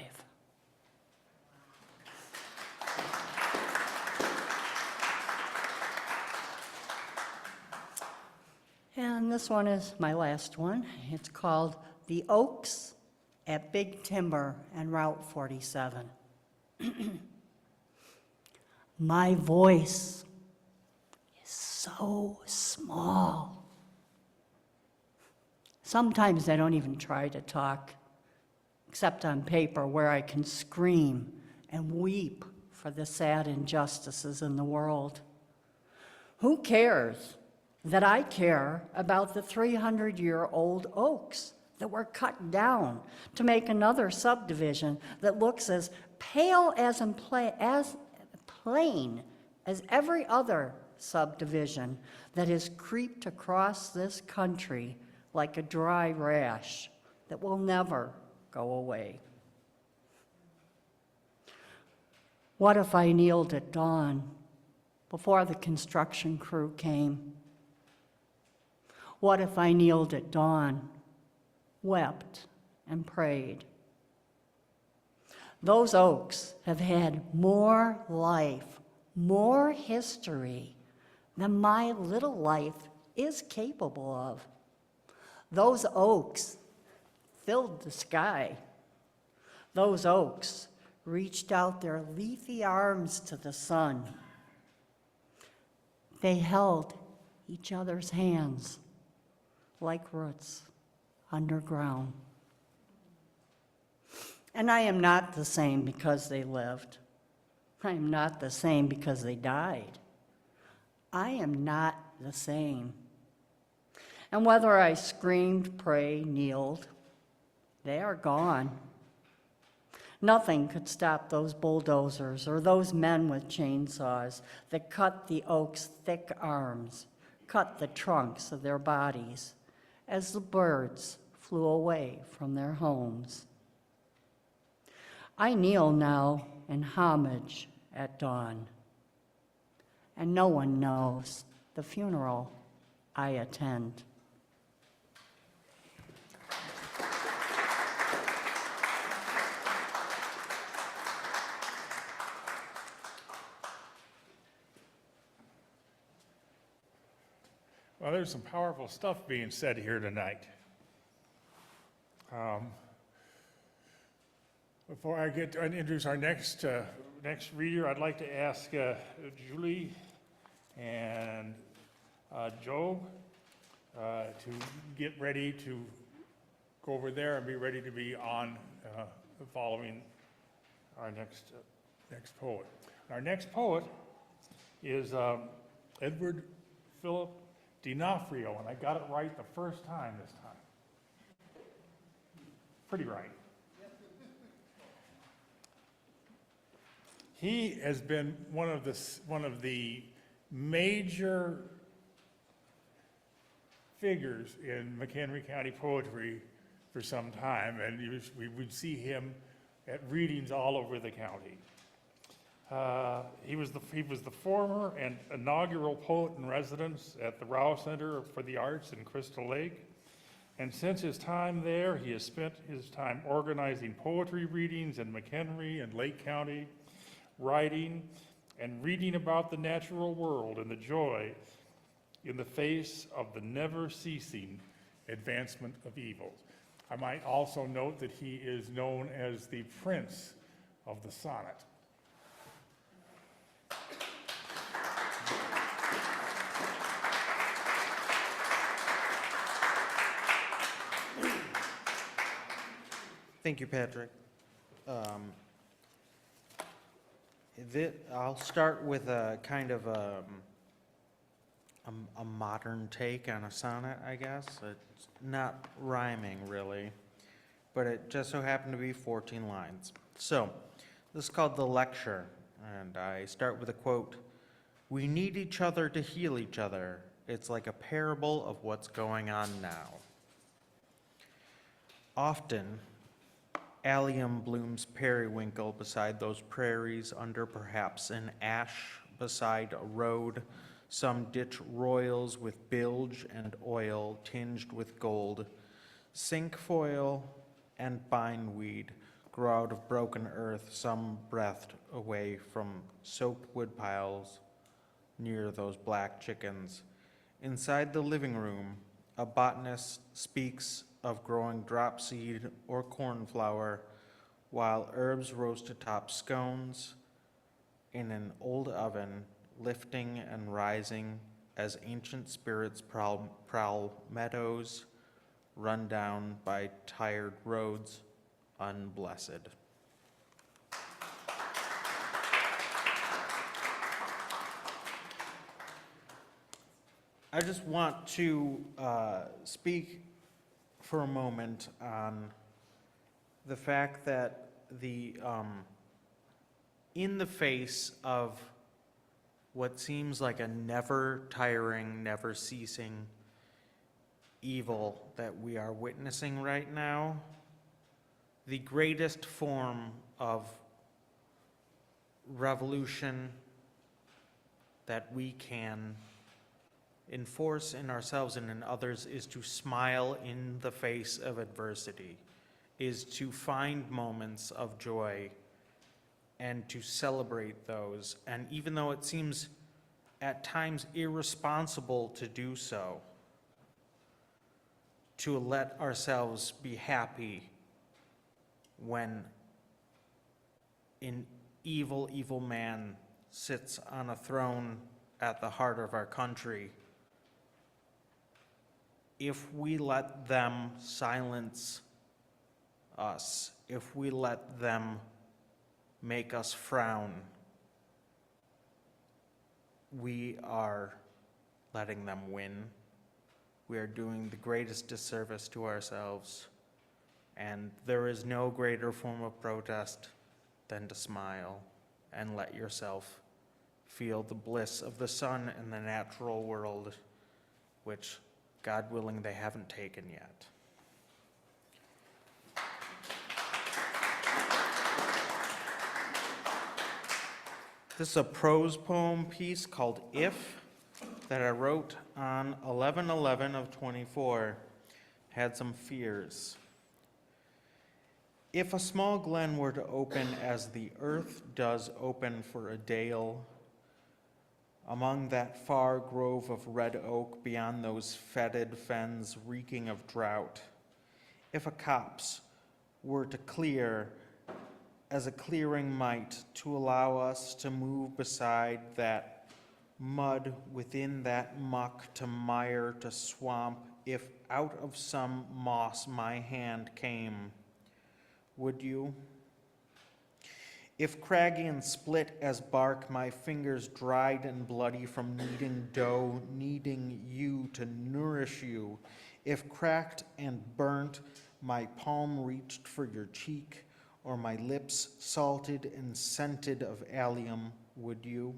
And this one is my last one. It's called The Oaks at Big Timber and Route 47. My voice is so small. Sometimes I don't even try to talk, except on paper where I can scream and weep for the sad injustices in the world. Who cares that I care about the 300-year-old oaks that were cut down to make another subdivision that looks as pale as plain as every other subdivision that has creeped across this country like a dry rash that will never go away? What if I kneeled at dawn before the construction crew came? What if I kneeled at dawn, wept, and prayed? Those oaks have had more life, more history than my little life is capable of. Those oaks filled the sky. Those oaks reached out their leafy arms to the sun. They held each other's hands like roots underground. And I am not the same because they lived. I am not the same because they died. I am not the same. And whether I screamed, prayed, kneeled, they are gone. Nothing could stop those bulldozers or those men with chainsaws that cut the oak's thick arms, cut the trunks of their bodies as the birds flew away from their homes. I kneel now in homage at dawn, and no one knows the funeral I attend. Well, there's some powerful stuff being said here tonight. Before I get to introduce our next reader, I'd like to ask Julie and Joe to get ready to go over there and be ready to be on following our next poet. Our next poet is Edward Philip D'Onofrio, and I got it right the first time this time. Pretty right. He has been one of the major figures in McHenry County poetry for some time, and we would see him at readings all over the county. He was the former and inaugural poet in residence at the Rao Center for the Arts in Crystal Lake. And since his time there, he has spent his time organizing poetry readings in McHenry and Lake County, writing and reading about the natural world and the joy in the face of the never-ceasing advancement of evil. I might also note that he is known as the Prince of the Sonnet. Thank you, Patrick. I'll start with a kind of a modern take on a sonnet, I guess. It's not rhyming, really, but it just so happened to be 14 lines. So, this is called The Lecture, and I start with a quote, "We need each other to heal each other. It's like a parable of what's going on now. Often, allium blooms periwinkle beside those prairies under perhaps an ash beside a road. Some ditch royals with bilge and oil tinged with gold. Cinquefoil and bindweed grow out of broken earth, some breathed away from soaked wood piles near those black chickens. Inside the living room, a botanist speaks of growing dropseed or cornflower, while herbs roast atop scones in an old oven, lifting and rising as ancient spirits prowl meadows run down by tired roads, unblessed." I just want to speak for a moment on the fact that in the face of what seems like a never tiring, never ceasing evil that we are witnessing right now, the greatest form of revolution that we can enforce in ourselves and in others is to smile in the face of adversity, is to find moments of joy and to celebrate those. And even though it seems at times irresponsible to do so, to let ourselves be happy when an evil, evil man sits on a throne at the heart of our country, if we let them silence us, if we let them make us frown, we are letting them win. We are doing the greatest disservice to ourselves, and there is no greater form of protest than to smile and let yourself feel the bliss of the sun and the natural world, which, God willing, they haven't taken yet. This is a prose poem piece called If that I wrote on 11/11 of 24. Had some fears. If a small glen were to open as the earth does open for a dale, among that far grove of red oak beyond those fetid fens reeking of drought, if a copse were to clear as a clearing might to allow us to move beside that mud within that muck to mire to swamp, if out of some moss my hand came, would you? If craggy and split as bark, my fingers dried and bloody from kneading dough, needing you to nourish you, if cracked and burnt, my palm reached for your cheek, or my lips salted and scented of allium, would you?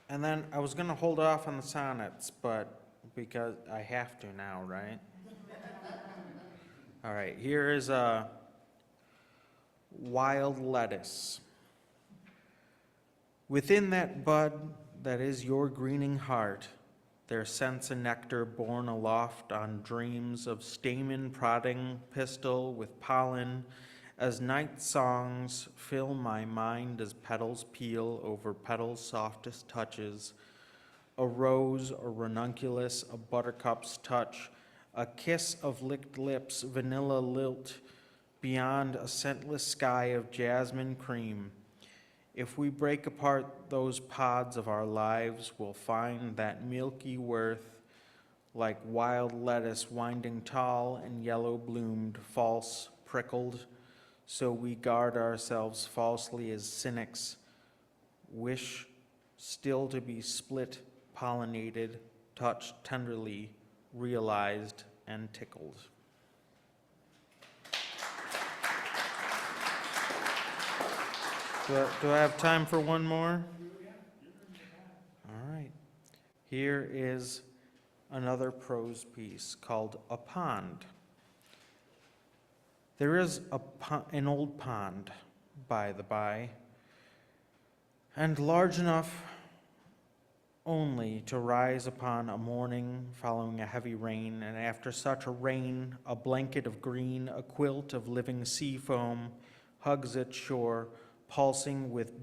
And then I was gonna hold off on the sonnets, but because I have to now, right? All right, here is a wild lettuce. Within that bud that is your greening heart, there scents a nectar borne aloft on dreams of stamen prodding pistil with pollen, as night songs fill my mind as petals peel over petals' softest touches, a rose or ranunculus, a buttercup's touch, a kiss of licked lips, vanilla lilt, beyond a scentless sky of jasmine cream. If we break apart those pods of our lives, we'll find that milky worth, like wild lettuce winding tall and yellow-bloomed, false, prickled, so we guard ourselves falsely as cynics, wish still to be split, pollinated, touched tenderly, realized, and tickled. Do I have time for one more? All right. Here is another prose piece called A Pond. There is an old pond, by the by, and large enough only to rise upon a morning following a heavy rain, and after such a rain, a blanket of green, a quilt of living sea foam hugs its shore, pulsing with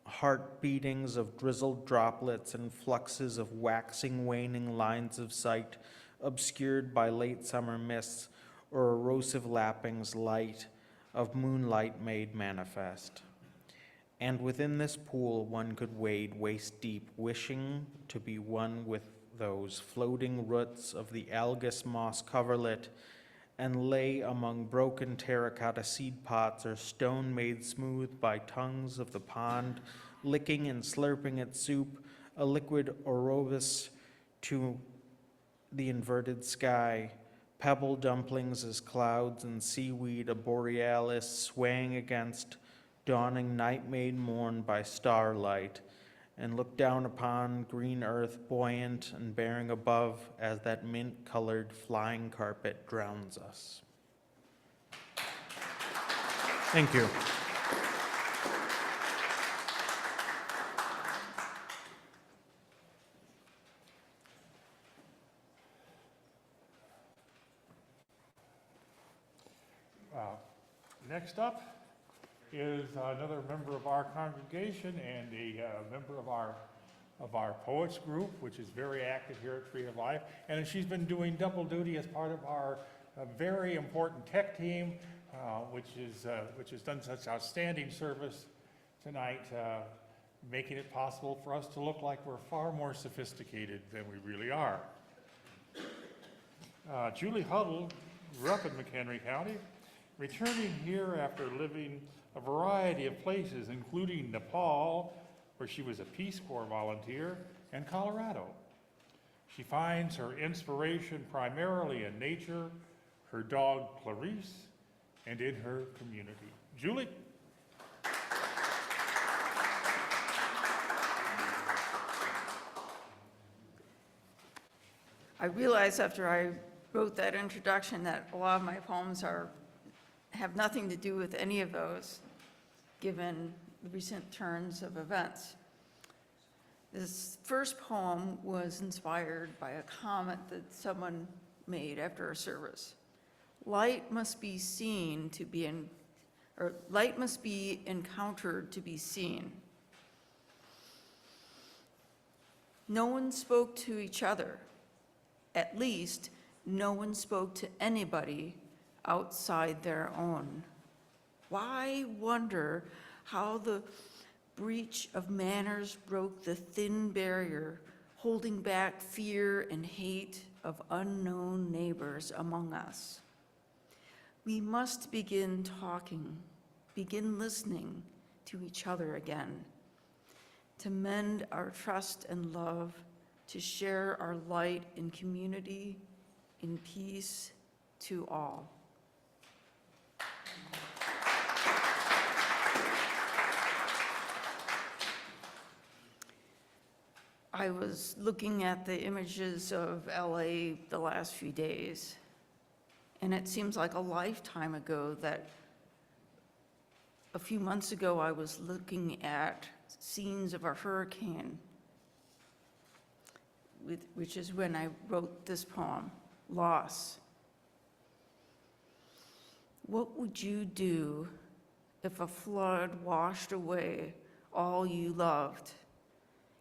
heart beatings of drizzled droplets and fluxes of waxing, waning lines of sight, obscured by late summer mists or erosive lappings light of moonlight made manifest. And within this pool one could wade waist deep, wishing to be one with those floating roots of the algous moss coverlet, and lay among broken terracotta seed pots or stone made smooth by tongues of the pond, licking and slurping its soup, a liquid orobus to the inverted sky, pebble dumplings as clouds and seaweed, a borealis swaying against dawning night made morn by starlight, and look down upon green earth buoyant and bearing above as that mint-colored flying carpet drowns us. Thank you. Next up is another member of our congregation and a member of our poets group, which is very active here at Tree of Life. And she's been doing double duty as part of our very important tech team, which has done such outstanding service tonight, making it possible for us to look like we're far more sophisticated than we really are. Julie Huddle grew up in McHenry County, returning here after living a variety of places, including Nepal, where she was a Peace Corps volunteer, and Colorado. She finds her inspiration primarily in nature, her dog Clarice, and in her community. Julie? I realized after I wrote that introduction that a lot of my poems have nothing to do with any of those, given the recent turns of events. This first poem was inspired by a comment that someone made after a service. Light must be seen to be light must be encountered to be seen. No one spoke to each other. At least, no one spoke to anybody outside their own. Why wonder how the breach of manners broke the thin barrier, holding back fear and hate of unknown neighbors among us? We must begin talking, begin listening to each other again, to mend our trust and love, to share our light in community, in peace to all. I was looking at the images of LA the last few days, and it seems like a lifetime ago that a few months ago I was looking at scenes of a hurricane, which is when I wrote this poem, Loss. What would you do if a flood washed away all you loved,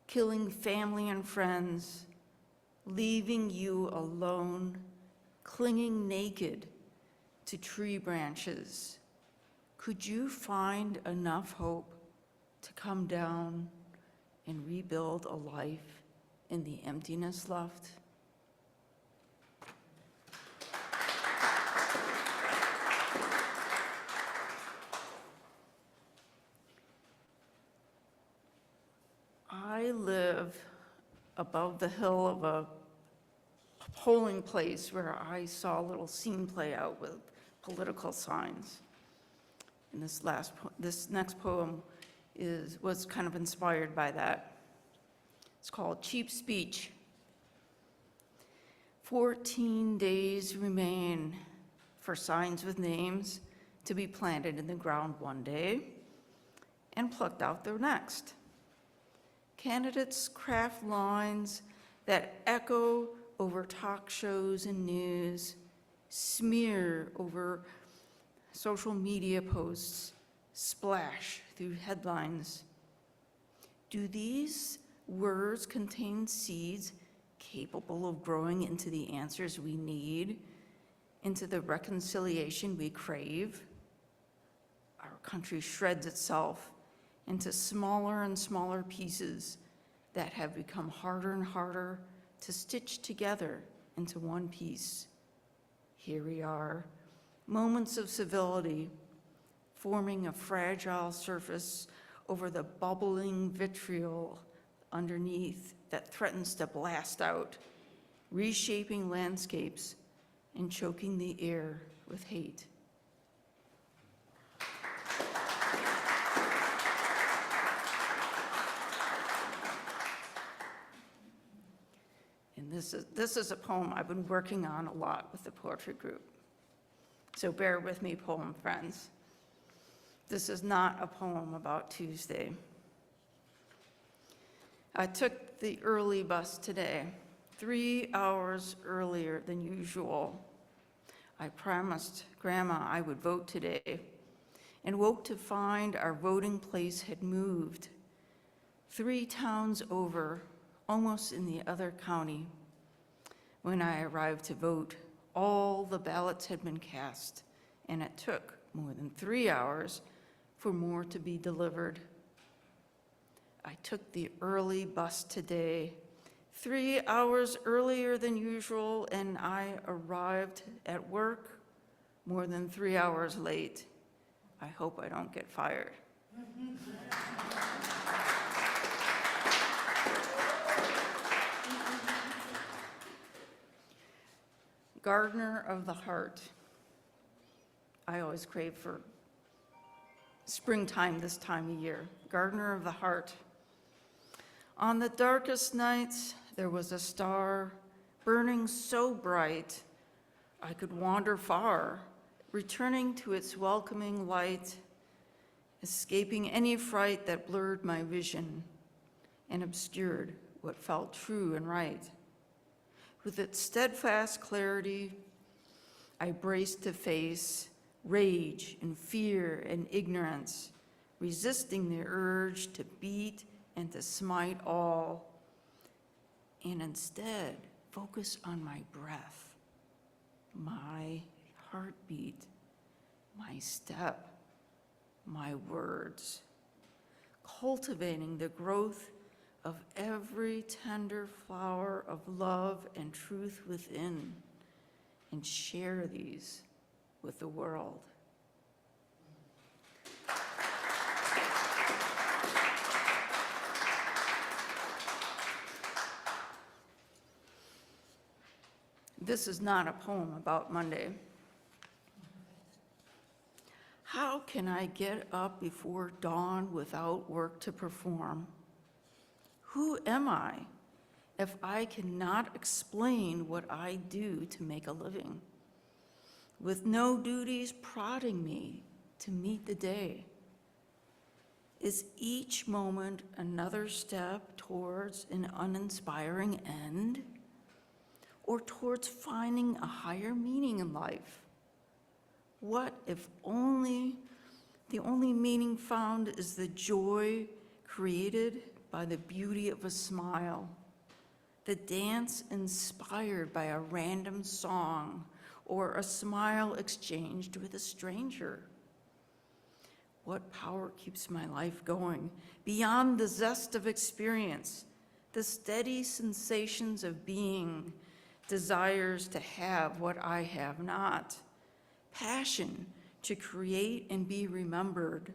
killing family and friends, leaving you alone, clinging naked to tree branches? Could you find enough hope to come down and rebuild a life in the emptiness left? I live above the hill of a polling place where I saw a little scene play out with political signs. And this next poem was kind of inspired by that. It's called Cheap Speech. 14 days remain for signs with names to be planted in the ground one day and plucked out the next. Candidates craft lines that echo over talk shows and news, smear over social media posts, splash through headlines. Do these words contain seeds capable of growing into the answers we need, into the reconciliation we crave? Our country shreds itself into smaller and smaller pieces that have become harder and harder to stitch together into one piece. Here we are, moments of civility, forming a fragile surface over the bubbling vitriol underneath that threatens to blast out, reshaping landscapes and choking the air with hate. And this is a poem I've been working on a lot with the poetry group. So bear with me, poem friends. This is not a poem about Tuesday. I took the early bus today, 3 hours earlier than usual. I promised Grandma I would vote today and woke to find our voting place had moved 3 towns over, almost in the other county. When I arrived to vote, all the ballots had been cast, and it took more than 3 hours for more to be delivered. I took the early bus today, 3 hours earlier than usual, and I arrived at work more than 3 hours late. I hope I don't get fired. Gardener of the heart. I always crave for springtime this time of year. Gardener of the heart. On the darkest nights, there was a star burning so bright I could wander far, returning to its welcoming light, escaping any fright that blurred my vision and obscured what felt true and right. With its steadfast clarity, I braced to face rage and fear and ignorance, resisting the urge to beat and to smite all, and instead focus on my breath, my heartbeat, my step, my words, cultivating the growth of every tender flower of love and truth within, and share these with the world. this is not a poem about Monday. How can I get up before dawn without work to perform? Who am I if I cannot explain what I do to make a living, with no duties prodding me to meet the day? Is each moment another step towards an uninspiring end, or towards finding a higher meaning in life? What if the only meaning found is the joy created by the beauty of a smile, the dance inspired by a random song, or a smile exchanged with a stranger? What power keeps my life going beyond the zest of experience, the steady sensations of being, desires to have what I have not, passion to create and be remembered,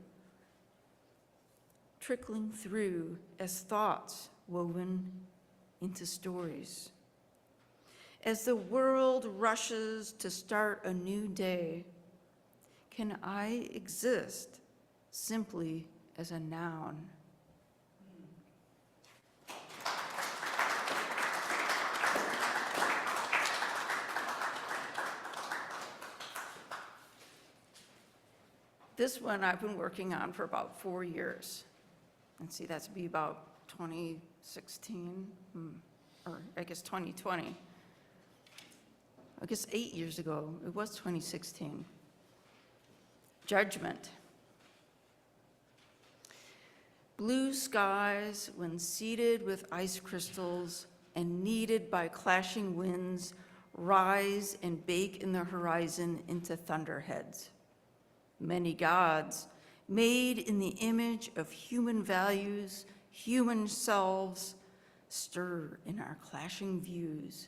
trickling through as thoughts woven into stories? As the world rushes to start a new day, can I exist simply as a noun? This one I've been working on for about 4 years. And see, that's be about 2016, or I guess 2020. I guess 8 years ago, it was 2016. Judgment. Blue skies when seeded with ice crystals and kneaded by clashing winds rise and bake in the horizon into thunderheads. Many gods, made in the image of human values, human selves, stir in our clashing views,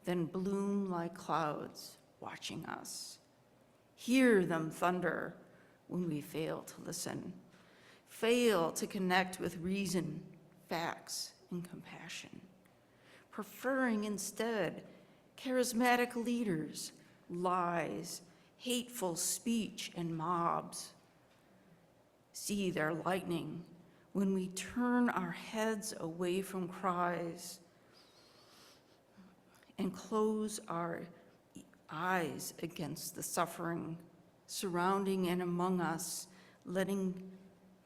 then bloom like clouds watching us. Hear them thunder when we fail to listen, fail to connect with reason, facts, and compassion, preferring instead charismatic leaders, lies, hateful speech, and mobs. See their lightning when we turn our heads away from cries and close our eyes against the suffering surrounding and among us, letting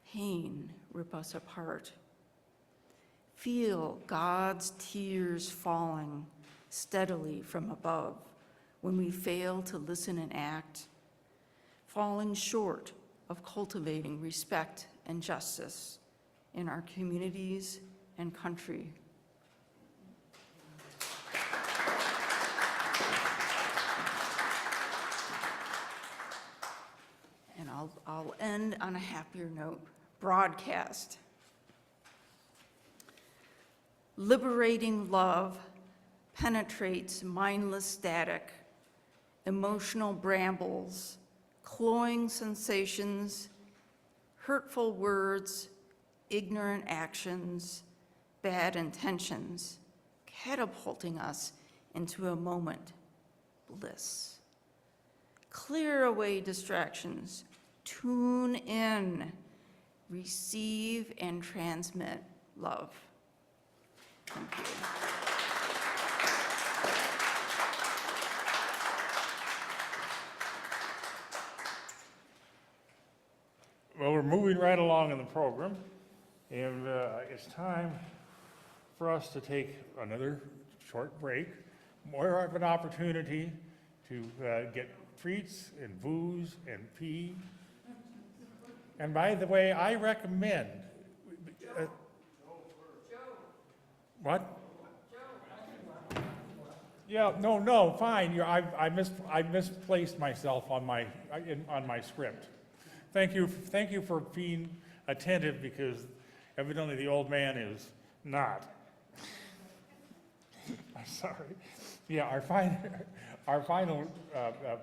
pain rip us apart. Feel God's tears falling steadily from above when we fail to listen and act, falling short of cultivating respect and justice in our communities and country. And I'll end on a happier note. Broadcast. Liberating love penetrates mindless static, emotional brambles, cloying sensations, hurtful words, ignorant actions, bad intentions, catapulting us into a moment, bliss. Clear away distractions, tune in, receive and transmit love. Thank you. Well, we're moving right along in the program, and it's time for us to take another short break, more of an opportunity to get treats and booze and pee. And by the way, I recommend. What? Yeah, no, fine. I misplaced myself on my script. Thank you for being attentive, because evidently the old man is not. I'm sorry. Yeah, our final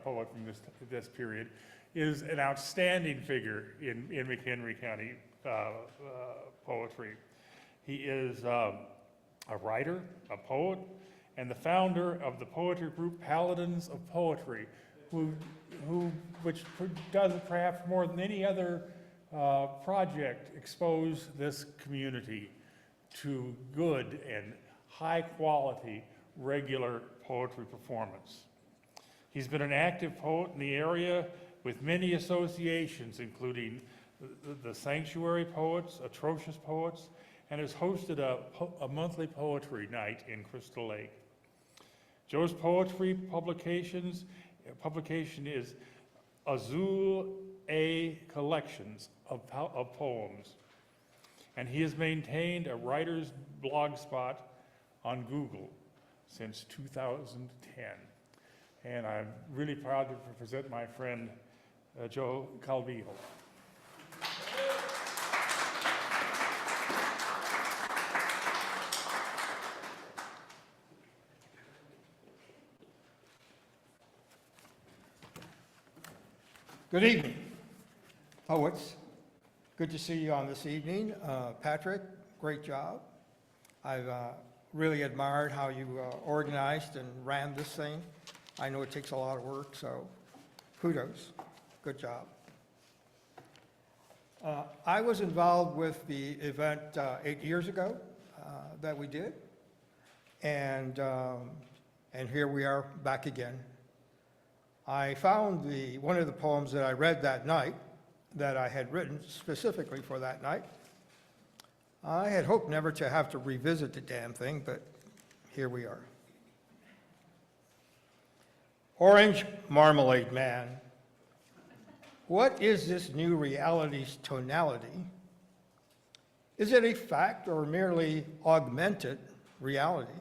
poet from this period is an outstanding figure in McHenry County poetry. He is a writer, a poet, and the founder of the poetry group Paladins of Poetry, which does perhaps more than any other project expose this community to good and high-quality regular poetry performance. He's been an active poet in the area with many associations, including the Sanctuary Poets, Atrocious Poets, and has hosted a monthly poetry night in Crystal Lake. Joe's poetry publication is Azul A Collections of poems, and he has maintained a writer's blog spot on Google since 2010. And I'm really proud to present my friend Joe Calvillo. Good evening, poets. Good to see you on this evening. Patrick, great job. I've really admired how you organized and ran this thing. I know it takes a lot of work, so kudos. Good job. I was involved with the event 8 years ago that we did, and here we are back again. I found one of the poems that I read that night that I had written specifically for that night. I had hoped never to have to revisit the damn thing, but here we are. Orange Marmalade Man. What is this new reality's tonality? Is it a fact or merely augmented reality?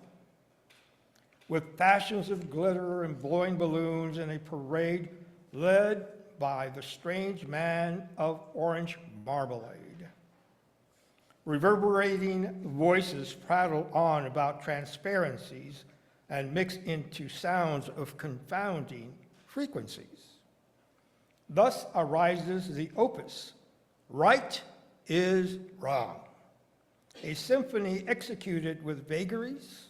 With fashions of glitter and blowing balloons in a parade led by the strange man of orange marmalade. Reverberating voices prattle on about transparencies and mix into sounds of confounding frequencies. Thus arises the opus, Right is Wrong, a symphony executed with vagaries,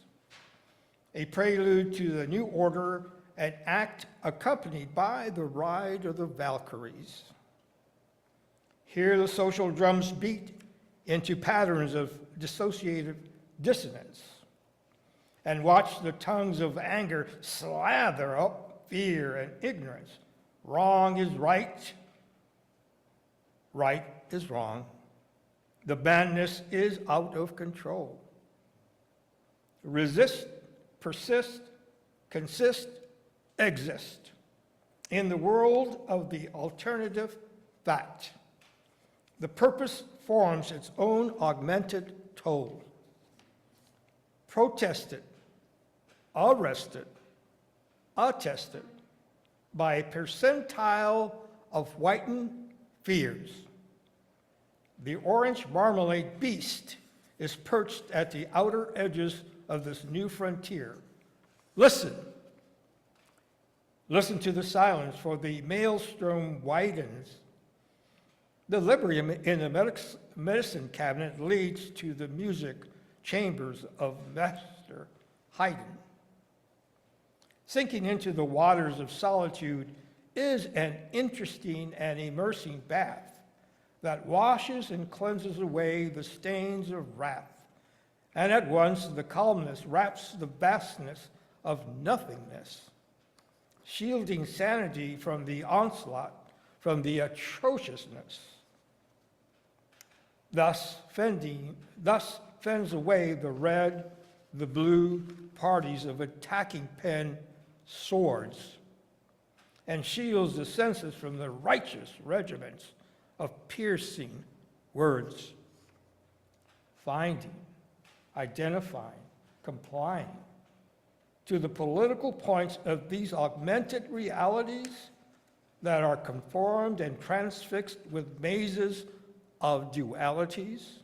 a prelude to the new order, an act accompanied by the ride of the Valkyries. Hear the social drums beat into patterns of dissociative dissonance, and watch the tongues of anger slather up fear and ignorance. Wrong is right, right is wrong. The madness is out of control. Resist, persist, consist, exist in the world of the alternative fact. The purpose forms its own augmented toll. Protested, arrested, attested by a percentile of whitened fears. The orange marmalade beast is perched at the outer edges of this new frontier. Listen. Listen to the silence, for the maelstrom widens. The Librium in the medicine cabinet leads to the music chambers of Master Haydn. Sinking into the waters of solitude is an interesting and immersing bath that washes and cleanses away the stains of wrath. And at once the calmness wraps the vastness of nothingness, shielding sanity from the onslaught, from the atrociousness. Thus fends away the red, the blue parties of attacking pen swords, and shields the senses from the righteous regiments of piercing words. Finding, identifying, complying to the political points of these augmented realities that are conformed and transfixed with mazes of dualities,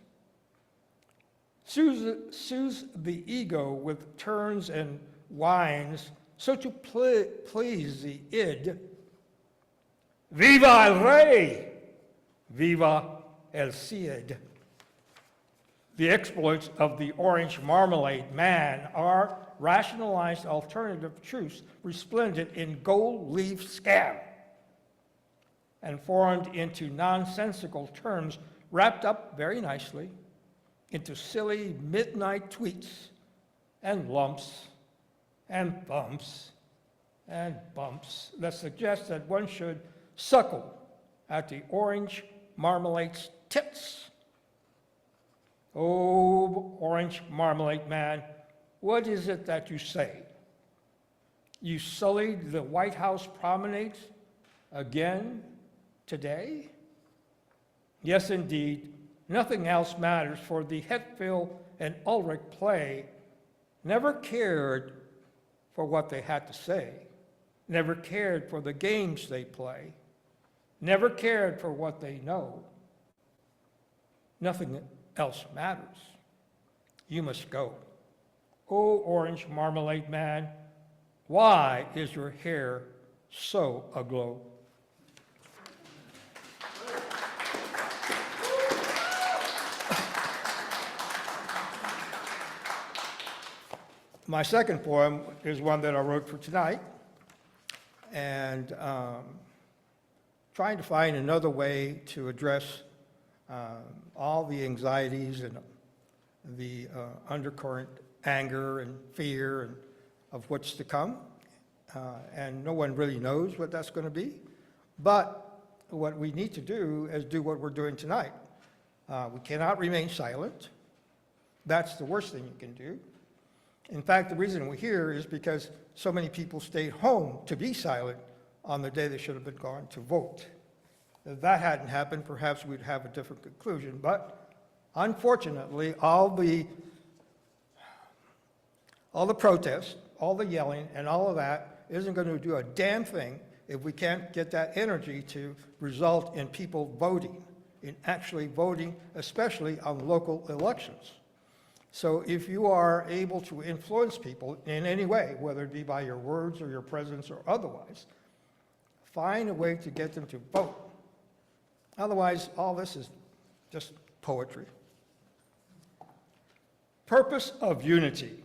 soothes the ego with turns and winds, so to please the id. Viva el Rey! Viva el Cid! The exploits of the orange marmalade man are rationalized alternative truths resplendent in gold leaf scam and formed into nonsensical terms wrapped up very nicely into silly midnight tweets and lumps and bumps and bumps that suggest that one should suckle at the orange marmalade's tits. Oh, orange marmalade man, what is it that you say? You sullied the White House promenade again today? Yes, indeed. Nothing else matters, for the Hetfield and Ulrich play never cared for what they had to say, never cared for the games they play, never cared for what they know. Nothing else matters. You must go. Oh, orange marmalade man, why is your hair so aglow? My second poem is one that I wrote for tonight, and trying to find another way to address all the anxieties and the undercurrent anger and fear and of what's to come, and no one really knows what that's going to be. But what we need to do is do what we're doing tonight. We cannot remain silent. That's the worst thing you can do. In fact, the reason we're here is because so many people stayed home to be silent on the day they should have been gone to vote. If that hadn't happened, perhaps we'd have a different conclusion. But unfortunately, all the protests, all the yelling, and all of that isn't going to do a damn thing if we can't get that energy to result in people voting, in actually voting, especially on local elections. So if you are able to influence people in any way, whether it be by your words or your presence or otherwise, find a way to get them to vote. Otherwise, all this is just poetry. Purpose of unity.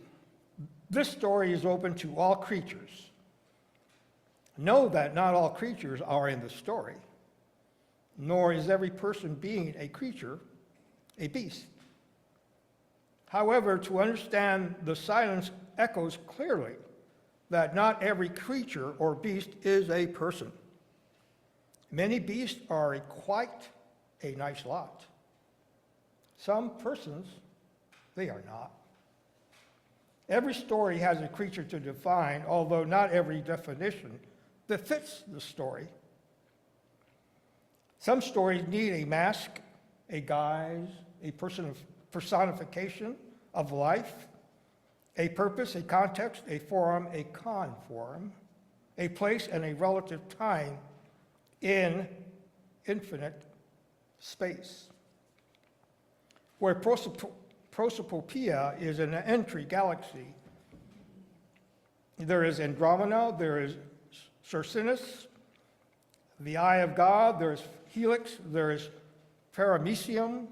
This story is open to all creatures. Know that not all creatures are in the story, nor is every person being a creature a beast. However, to understand the silence echoes clearly that not every creature or beast is a person. Many beasts are quite a nice lot. Some persons, they are not. Every story has a creature to define, although not every definition that fits the story. Some stories need a mask, a guise, a personification of life, a purpose, a context, a forum, a conform, a place, and a relative time in infinite space. Where Prosopopoeia is an entry galaxy, there is Andromeda, there is Circinus, the Eye of God, there is Helix, there is Paramecium,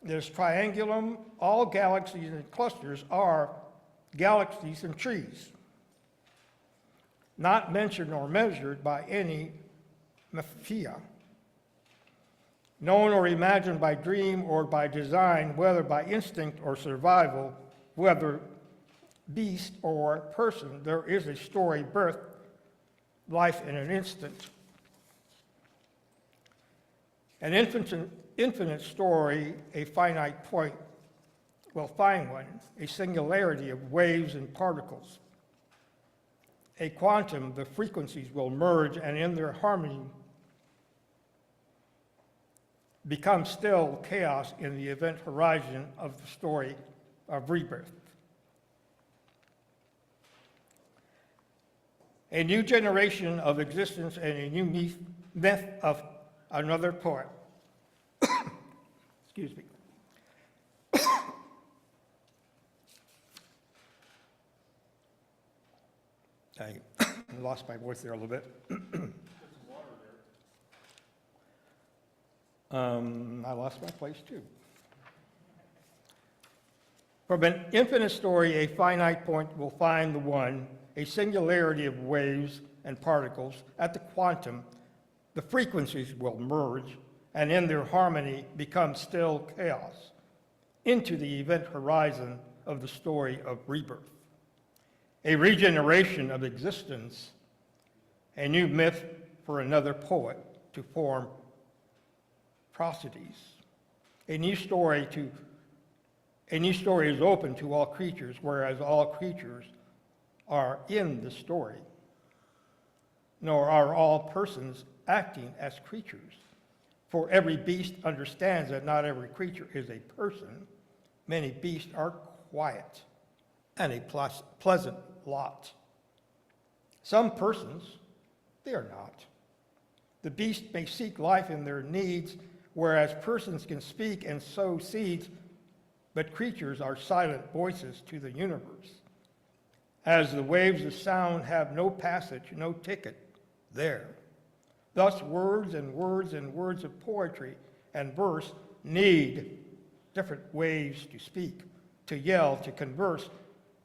there's Triangulum. All galaxies and clusters are galaxies and trees, not mentioned or measured by any Maphia, known or imagined by dream or by design, whether by instinct or survival, whether beast or person. There is a story, birth, life in an instant. An infinite story, a finite point will find one, a singularity of waves and particles. A quantum, the frequencies will merge, and in their harmony become still chaos in the event horizon of the story of rebirth. A new generation of existence and a new myth of another poet. Excuse me. I lost my voice there a little bit. I lost my place too. From an infinite story, a finite point will find the one, a singularity of waves and particles. At the quantum, the frequencies will merge, and in their harmony become still chaos, into the event horizon of the story of rebirth. A regeneration of existence, a new myth for another poet to form prosodies. A new story is open to all creatures, whereas all creatures are in the story, nor are all persons acting as creatures. For every beast understands that not every creature is a person. Many beasts are quiet and a pleasant lot. Some persons, they are not. The beast may seek life in their needs, whereas persons can speak and sow seeds, but creatures are silent voices to the universe. As the waves of sound have no passage, no ticket there. Thus, words and words and words of poetry and verse need different ways to speak, to yell, to converse,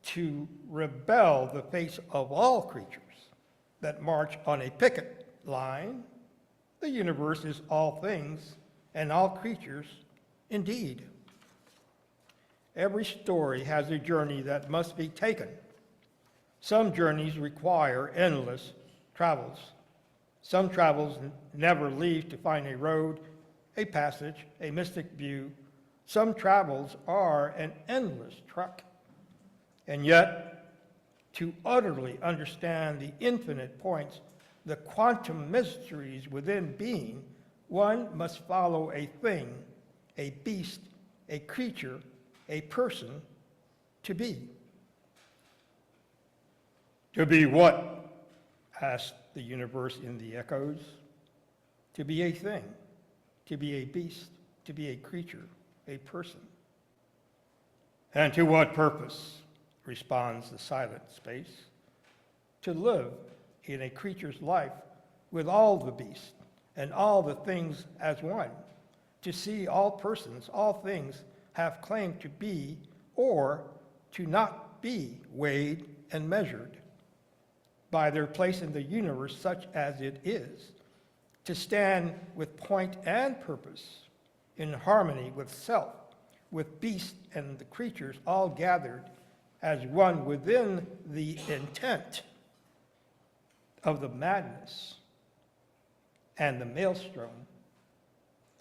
to rebel the face of all creatures that march on a picket line. The universe is all things and all creatures indeed. Every story has a journey that must be taken. Some journeys require endless travels. Some travels never leave to find a road, a passage, a mystic view. Some travels are an endless trek. And yet, to utterly understand the infinite points, the quantum mysteries within being, one must follow a thing, a beast, a creature, a person to be. To be what? Asked the universe in the echoes. To be a thing, to be a beast, to be a creature, a person. And to what purpose? Responds the silent space. To live in a creature's life with all the beasts and all the things as one. To see all persons, all things have claim to be or to not be weighed and measured by their place in the universe such as it is, to stand with point and purpose in harmony with self, with beasts and the creatures all gathered as one within the intent of the madness and the maelstrom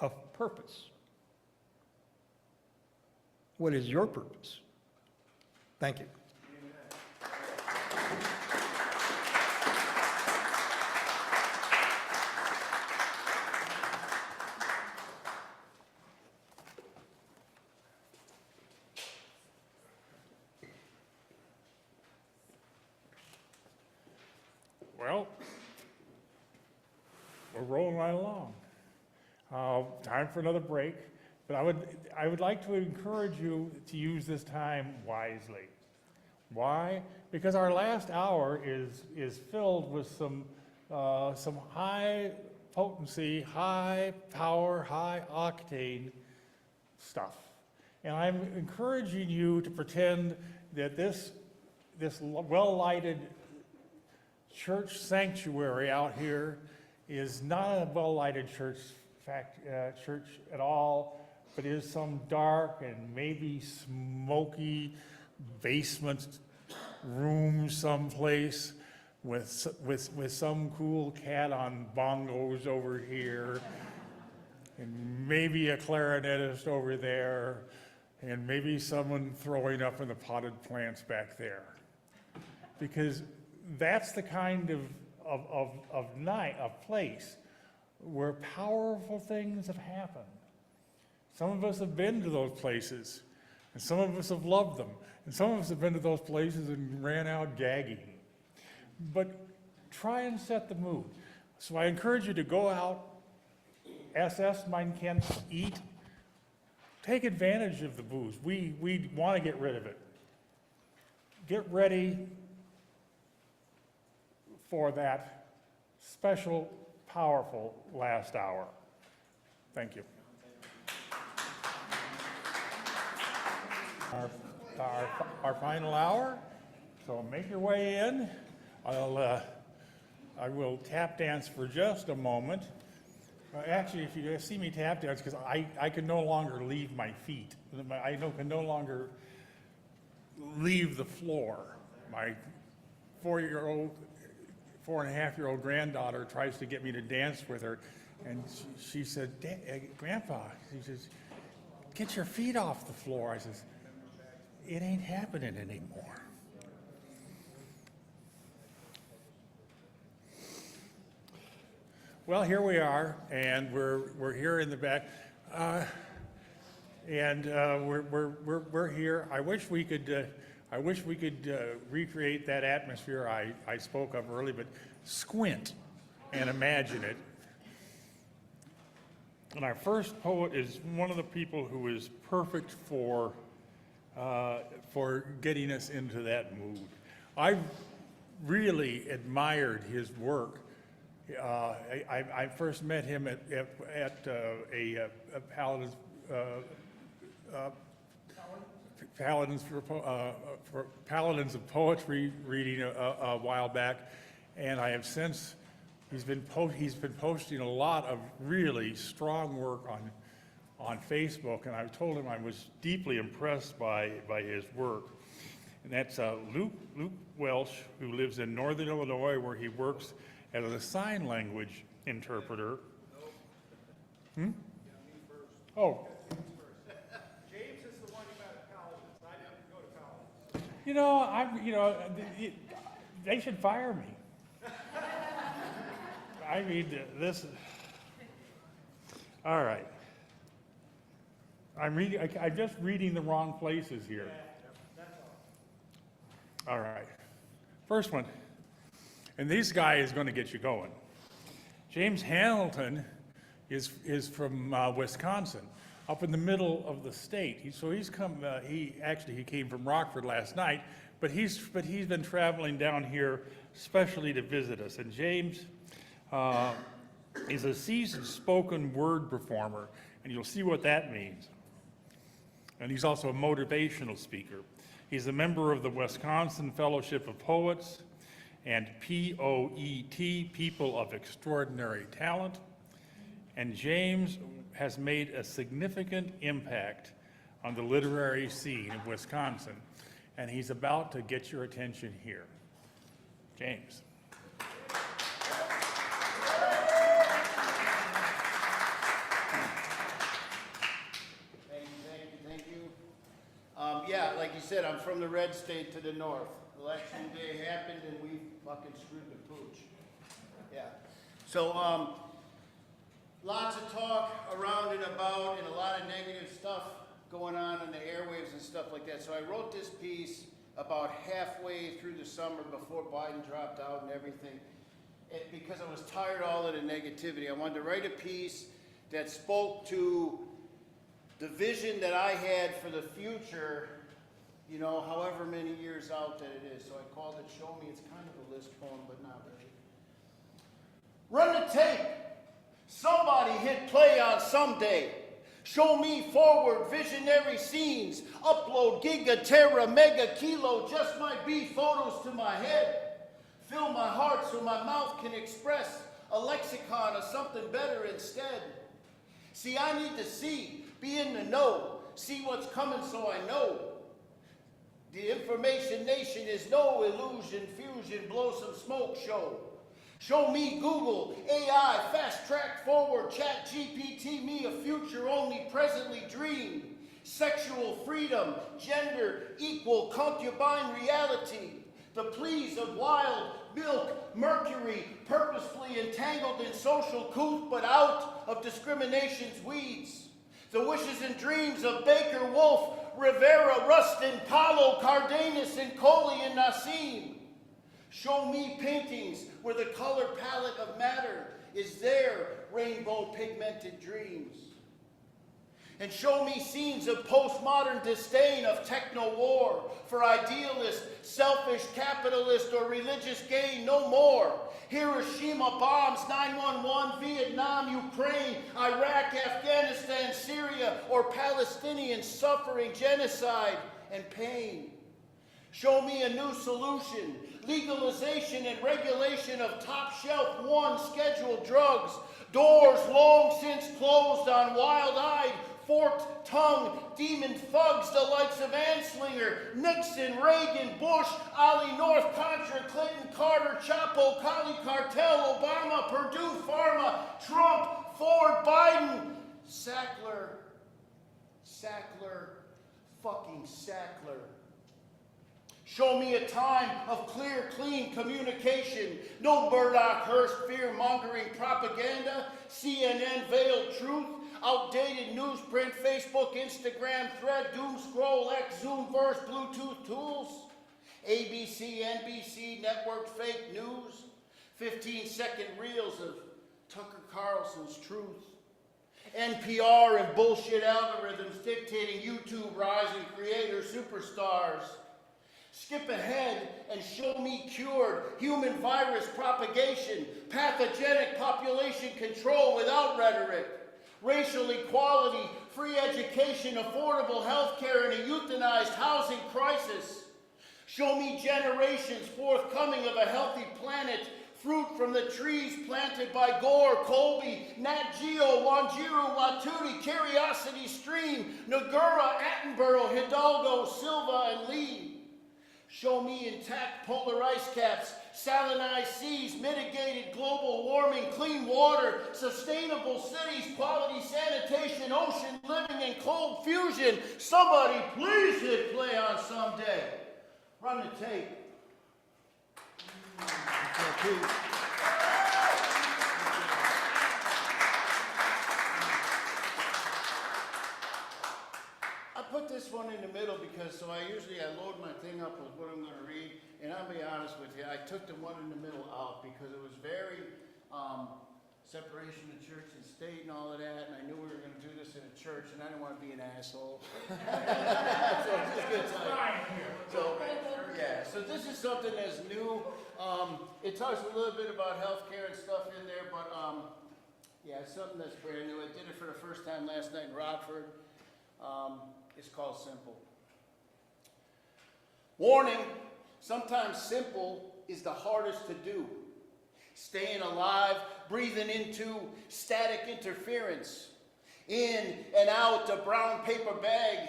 of purpose. What is your purpose? Thank you. Well, we're rolling right along. Time for another break, but I would like to encourage you to use this time wisely. Why? Because our last hour is filled with some high potency, high power, high octane stuff. And I'm encouraging you to pretend that this well-lighted church sanctuary out here is not a well-lighted church at all, but is some dark and maybe smoky basement room someplace with some cool cat on bongos over here, and maybe a clarinetist over there, and maybe someone throwing up in the potted plants back there. Because that's the kind of place where powerful things have happened. Some of us have been to those places, and some of us have loved them, and some of us have been to those places and ran out gagging. But try and set the mood. So I encourage you to go out, SS Mein Kampf, eat, take advantage of the booze. We want to get rid of it. Get ready for that special, powerful last hour. Thank you. Our our final hour. So make your way in. I will tap dance for just a moment. Actually, if you see me tap dance, because I can no longer leave my feet. Can no longer leave the floor. My 4.5-year-old granddaughter tries to get me to dance with her, and she said, Grandpa, she says, get your feet off the floor. I says, it ain't happening anymore. Well, here we are, and we're here in the back, we're here. I wish we could recreate that atmosphere I spoke of earlier, but squint and imagine it. And our first poet is one of the people who is perfect for getting us into that mood. I really admired his work. I first met him at a Paladins of Poetry reading a while back, and I have since he's been posting a lot of really strong work on Facebook, and I told him I was deeply impressed by his work. And that's Luke Welsh, who lives in Northern Illinois, where he works as a sign language interpreter. Oh. James is the one you met at Paladins. I didn't go to Paladins. They should fire me. I mean, this. All right. I'm just reading the wrong places here. All right. First one. And this guy is going to get you going. James Hamilton is from Wisconsin, up in the middle of the state. He came from Rockford last night, but he's been traveling down here especially to visit us. And James is a seasoned spoken word performer, and you'll see what that means. And he's also a motivational speaker. He's a member of the Wisconsin Fellowship of Poets and POET, People of Extraordinary Talent. And James has made a significant impact on the literary scene of Wisconsin, and he's about to get your attention here. James. Thank you. Yeah, like you said, I'm from the red state to the north. Election day happened and we fucking screwed the pooch. Yeah. So, lots of talk around and about and a lot of negative stuff going on in the airwaves and stuff like that. So I wrote this piece about halfway through the summer before Biden dropped out and everything, because I was tired of all of the negativity. I wanted to write a piece that spoke to the vision that I had for the future, you know, however many years out that it is. So I called it Show Me. It's kind of a list poem, but not really. Run the tape. Somebody hit play on someday. Show me forward visionary scenes. Upload giga, tera, mega, kilo. Just might be photos to my head. Fill my heart so my mouth can express a lexicon of something better instead. See, I need to see, be in the know, see what's coming so I know. The information nation is no illusion, fusion, blow some smoke show. Show me Google, AI, fast track forward, chat GPT, me a future only presently dream. Sexual freedom, gender, equal, concubine reality. The pleas of wild milk, mercury, purposefully entangled in social couth, but out of discrimination's weeds. The wishes and dreams of Baker, Wolf, Rivera, Rustin, Kahlo, Cardenas, and Coley and Nassim. Show me paintings where the color palette of matter is their rainbow pigmented dreams. And show me scenes of postmodern disdain of techno-war for idealist, selfish, capitalist, or religious gain no more. Hiroshima bombs, 9/11, Vietnam, Ukraine, Iraq, Afghanistan, Syria, China or Palestinians suffering genocide and pain. Show me a new solution, legalization and regulation of top-shelf one scheduled drugs, doors long since closed on wild-eyed, forked-tongued demon thugs the likes of Anslinger, Nixon, Reagan, Bush, Ali North, Contra, Clinton, Carter, Chapo, Cali Cartel, Obama, Purdue Pharma, Trump, Ford, Biden, Sackler, fucking Sackler. Show me a time of clear, clean communication. No Murdoch, Hearst, fear-mongering propaganda, CNN veiled truth, outdated newsprint, Facebook, Instagram, thread, doom scroll, X, Zoomverse, Bluetooth tools, ABC, NBC, network fake news, 15-second reels of Tucker Carlson's truth, NPR and bullshit algorithms dictating YouTube rising creator superstars. Skip ahead and show me cured human virus propagation, pathogenic population control without rhetoric, racial equality, free education, affordable health care, and a euthanized housing crisis. Show me generations forthcoming of a healthy planet, fruit from the trees planted by Gore, Colby, Nat Geo, Wanjiru, Waturi, Curiosity Stream, Nagura, Attenborough, Hidalgo, Silva, and Lee. Show me intact polar ice caps, salinized seas, mitigated global warming, clean water, sustainable cities, quality sanitation, ocean living, and cold fusion. Somebody please hit play on Someday. Run the tape. I put this one in the middle because I load my thing up with what I'm going to read, and I'll be honest with you, I took the one in the middle out because it was very separation of church and state and all of that, and I knew we were going to do this in a church, and I didn't want to be an asshole. So it's just good time. So this is something that's new. It talks a little bit about healthcare and stuff in there, but yeah, it's something that's brand new. I did it for the first time last night in Rockford. It's called Simple. Warning, sometimes simple is the hardest to do. Staying alive, breathing into static interference, in and out the brown paper bag,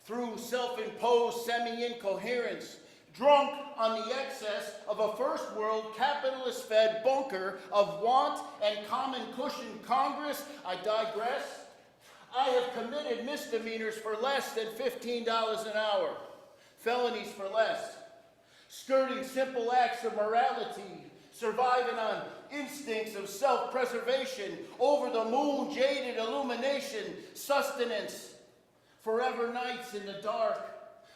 through self-imposed semi-incoherence, drunk on the excess of a first world capitalist-fed bunker of want and common cushion Congress. I digress. I have committed misdemeanors for less than $15 an hour, felonies for less, skirting simple acts of morality, surviving on instincts of self-preservation, over the moon jaded illumination, sustenance, forever nights in the dark,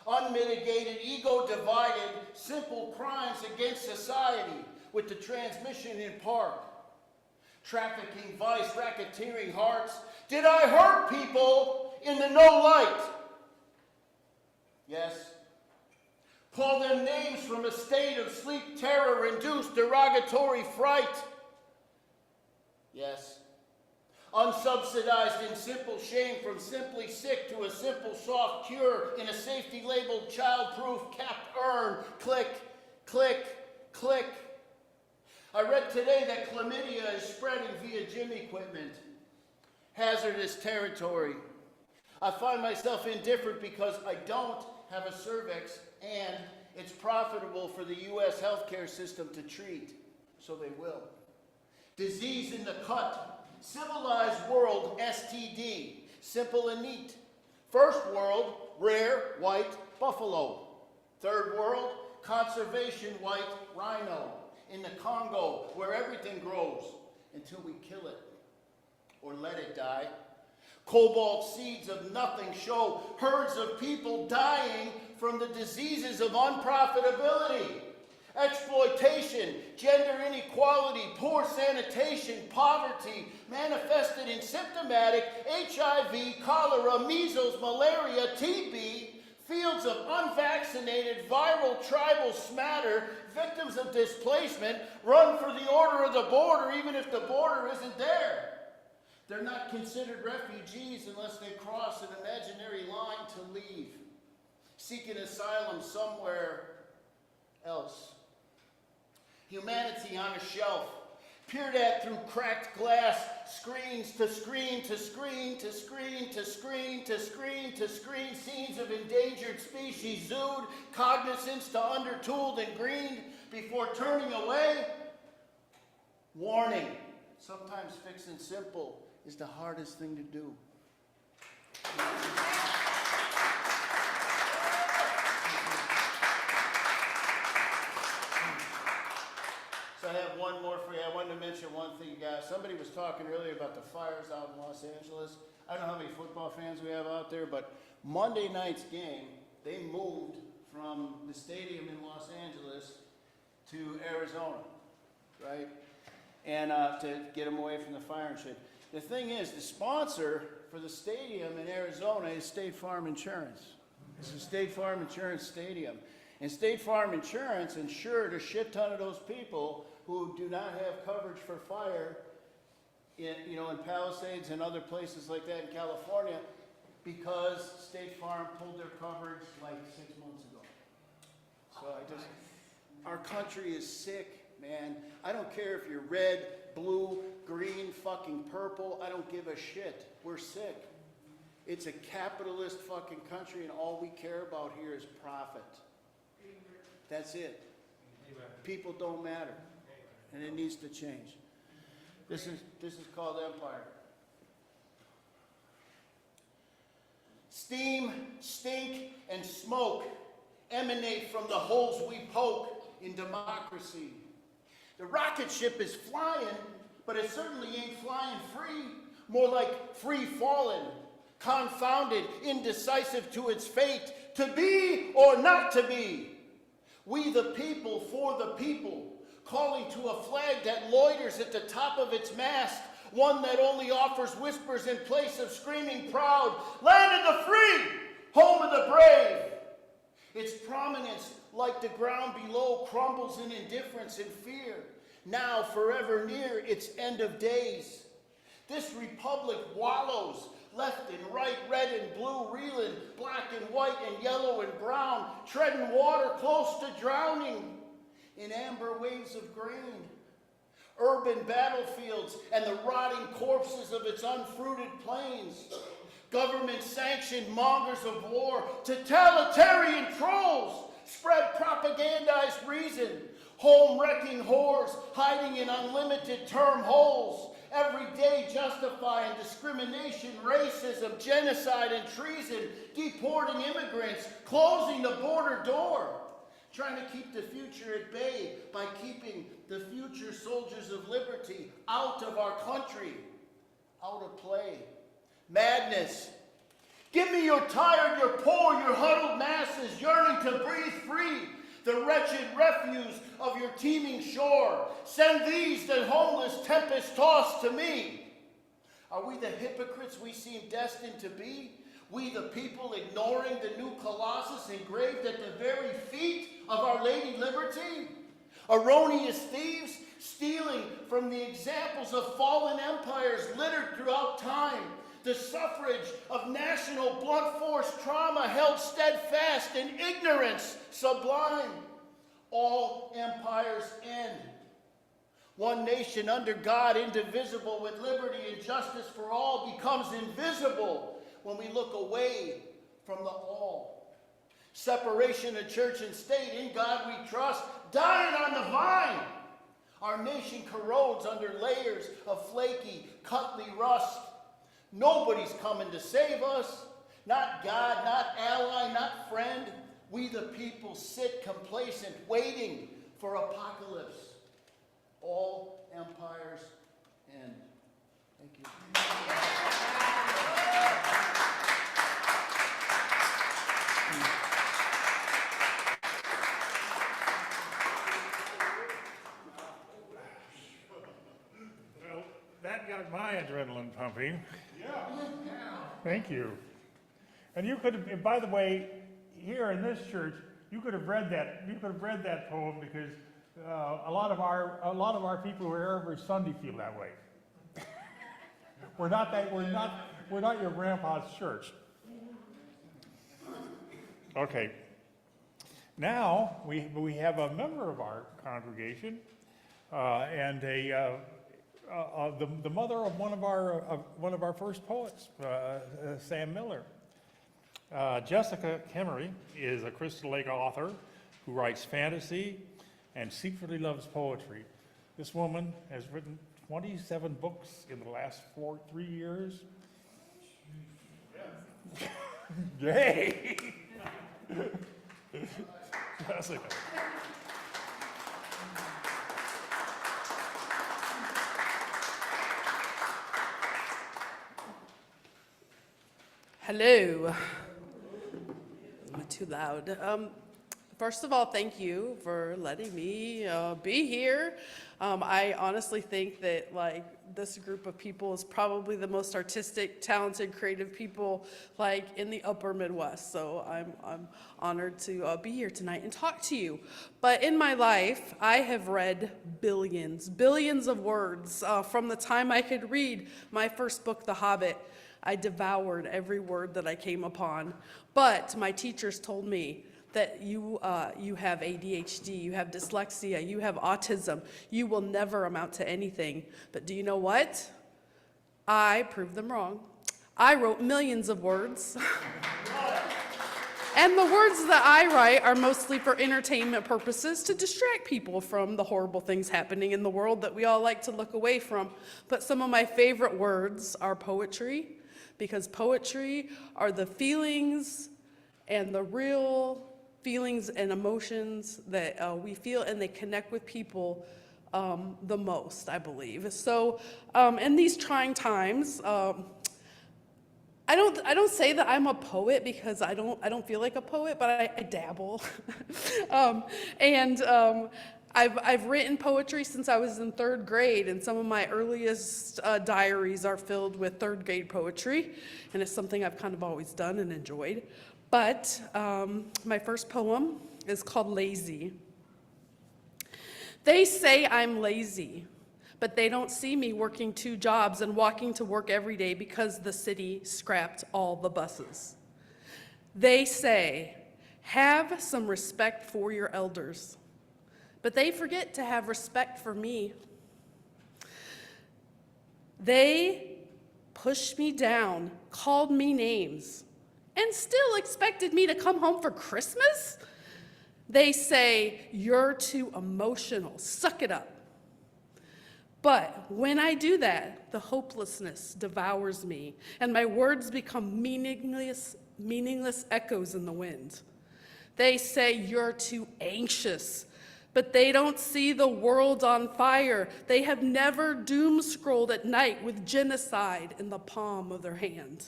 unmitigated, ego divided, simple crimes against society with the transmission in park. Trafficking, vice, racketeering hearts. Did I hurt people in the no light? Yes. Call them names from a state of sleep terror-induced derogatory fright. Yes. Unsubsidized in simple shame from simply sick to a simple soft cure in a safety-labeled child-proof capped urn. Click, click, click. I read today that chlamydia is spreading via gym equipment. Hazardous territory. I find myself indifferent because I don't have a cervix and it's profitable for the U.S. healthcare system to treat, so they will. Disease in the cut. Civilized world, STD. Simple and neat. First world, rare, white buffalo. Third world, conservation, white rhino. In the Congo, where everything grows until we kill it or let it die. Cobalt seeds of nothing show herds of people dying from the diseases of unprofitability, exploitation, gender inequality, poor sanitation, poverty, manifested in symptomatic HIV, cholera, measles, malaria, TB, fields of unvaccinated viral tribal smatter, victims of displacement, run for the order of the border even if the border isn't there. They're not considered refugees unless they cross an imaginary line to leave, seeking asylum somewhere else. Humanity on a shelf, peered at through cracked glass, screens to screen to screen to screen to screen to screen to screen, scenes of endangered species zooed, cognizance to undertooled and greened before turning away. Warning, sometimes fixing simple is the hardest thing to do. So I have one more for you. I wanted to mention one thing, guys. Somebody was talking earlier about the fires out in Los Angeles. I don't know how many football fans we have out there, but Monday night's game, they moved from the stadium in Los Angeles to Arizona, right? And to get them away from the fire and shit. The thing is, the sponsor for the stadium in Arizona is State Farm Insurance. It's a State Farm Insurance stadium. And State Farm Insurance insured a shit ton of those people who do not have coverage for fire in Palisades and other places like that in California because State Farm pulled their coverage like 6 months ago. So our country is sick, man. I don't care if you're red, blue, green, fucking purple. I don't give a shit. We're sick. It's a capitalist fucking country, and all we care about here is profit. That's it. People don't matter, and it needs to change. This is called empire. Steam, stink, and smoke emanate from the holes we poke in democracy. The rocket ship is flying, but it certainly ain't flying free. More like free falling, confounded, indecisive to its fate, to be or not to be. We the people for the people, calling to a flag that loiters at the top of its mast, one that only offers whispers in place of screaming proud, land of the free, home of the brave. Its prominence, like the ground below, crumbles in indifference and fear, now forever near its end of days. This republic wallows, left and right, red and blue, reeling, black and white and yellow and brown, treading water close to drowning in amber waves of grain. Urban battlefields and the rotting corpses of its unfruited plains. Government-sanctioned mongers of war, totalitarian trolls, spread propagandized reason, home-wrecking whores hiding in unlimited term holes, every day justifying discrimination, racism, genocide, and treason, deporting immigrants, closing the border door, trying to keep the future at bay by keeping the future soldiers of liberty out of our country, out of play. Madness. Give me your tired, your poor, your huddled masses yearning to breathe free, the wretched refuse of your teeming shore. Send these, the homeless tempest tossed to me. Are we the hypocrites we seem destined to be? We the people ignoring the new colossus engraved at the very feet of Our Lady Liberty? Erroneous thieves stealing from the examples of fallen empires littered throughout time. The suffrage of national blunt force trauma held steadfast in ignorance sublime. All empires end. One nation under God, indivisible, with liberty and justice for all, becomes invisible when we look away from the all. Separation of church and state, in God we trust, dying on the vine. Our nation corrodes under layers of flaky, cutly rust. Nobody's coming to save us. Not God, not ally, not friend. We the people sit complacent, waiting for apocalypse. All empires end. Thank you. Well, that got my adrenaline pumping. Yeah. Thank you. And you could have, and by the way, here in this church, you could have read that. You could have read that poem because a lot of our people who are here every Sunday feel that way. We're not that, we're not your grandpa's church. Okay. Now, we have a member of our congregation, and the mother of one of our first poets, Sam Miller. Jessica Kemery is a Crystal Lake author who writes fantasy and secretly loves poetry. This woman has written 27 books in the last 3 years. Yay! Jessica. Hello. Am I too loud? First of all, thank you for letting me be here. I honestly think that this group of people is probably the most artistic, talented, creative people in the upper Midwest. So I'm honored to be here tonight and talk to you. But in my life, I have read billions of words. From the time I could read my first book, The Hobbit, I devoured every word that I came upon. But my teachers told me that you have ADHD, you have dyslexia, you have autism, you will never amount to anything. But do you know what? I proved them wrong. I wrote millions of words. And the words that I write are mostly for entertainment purposes to distract people from the horrible things happening in the world that we all like to look away from. But some of my favorite words are poetry, because poetry are the feelings and the real feelings and emotions that we feel, and they connect with people the most, I believe. So in these trying times, I don't say that I'm a poet because I don't feel like a poet, but I dabble. I've written poetry since I was in 3rd grade, and some of my earliest diaries are filled with 3rd grade poetry, and it's something I've kind of always done and enjoyed. But my first poem is called Lazy. They say I'm lazy, but they don't see me working 2 jobs and walking to work every day because the city scrapped all the buses. They say, have some respect for your elders, but they forget to have respect for me. They pushed me down, called me names, and still expected me to come home for Christmas? They say, you're too emotional, suck it up. But when I do that, the hopelessness devours me, and my words become meaningless echoes in the wind. They say, you're too anxious, but they don't see the world on fire. They have never doom-scrolled at night with genocide in the palm of their hand.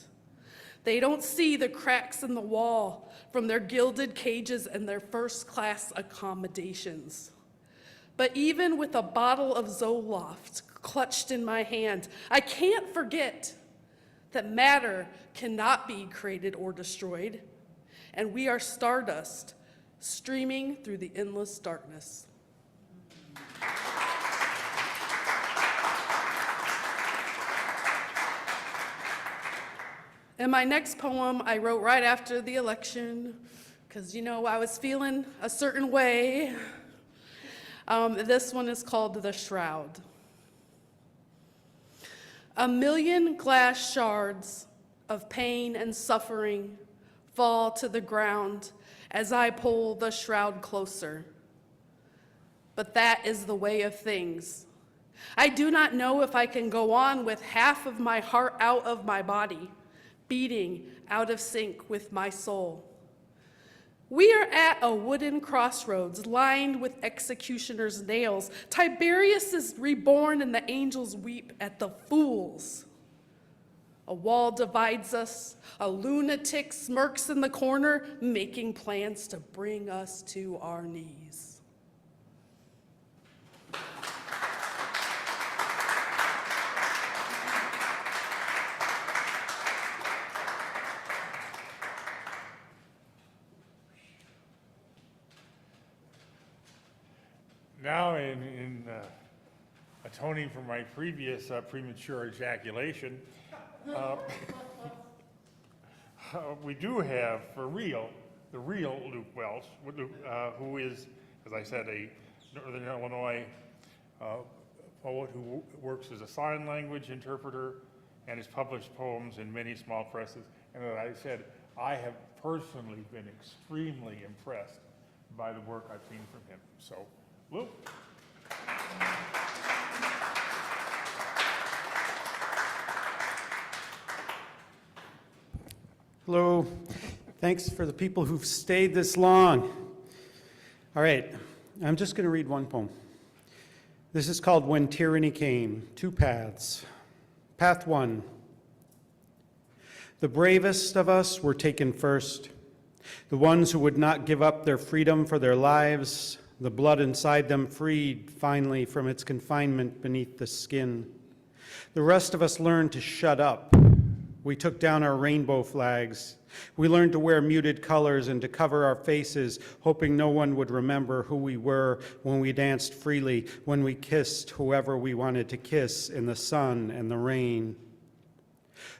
They don't see the cracks in the wall from their gilded cages and their first-class accommodations. But even with a bottle of Zoloft clutched in my hand, I can't forget that matter cannot be created or destroyed, and we are stardust streaming through the endless darkness. And my next poem I wrote right after the election, because, I was feeling a certain way. This one is called The Shroud. A million glass shards of pain and suffering fall to the ground as I pull the shroud closer. But that is the way of things. I do not know if I can go on with half of my heart out of my body, beating out of sync with my soul. We are at a wooden crossroads lined with executioner's nails. Tiberius is reborn and the angels weep at the fools. A wall divides us. A lunatic smirks in the corner, making plans to bring us to our knees. Now in atoning for my previous premature ejaculation, we do have, for real, the real Luke Welch, who is, as I said, a Northern Illinois poet who works as a sign language interpreter and has published poems in many small presses. And as I said, I have personally been extremely impressed by the work I've seen from him. So, Luke. Hello. Thanks for the people who've stayed this long. All right, I'm just going to read one poem. This is called When Tyranny Came, Two Paths. Path 1. The bravest of us were taken first, the ones who would not give up their freedom for their lives, the blood inside them freed finally from its confinement beneath the skin. The rest of us learned to shut up. We took down our rainbow flags. We learned to wear muted colors and to cover our faces, hoping no one would remember who we were when we danced freely, when we kissed whoever we wanted to kiss in the sun and the rain.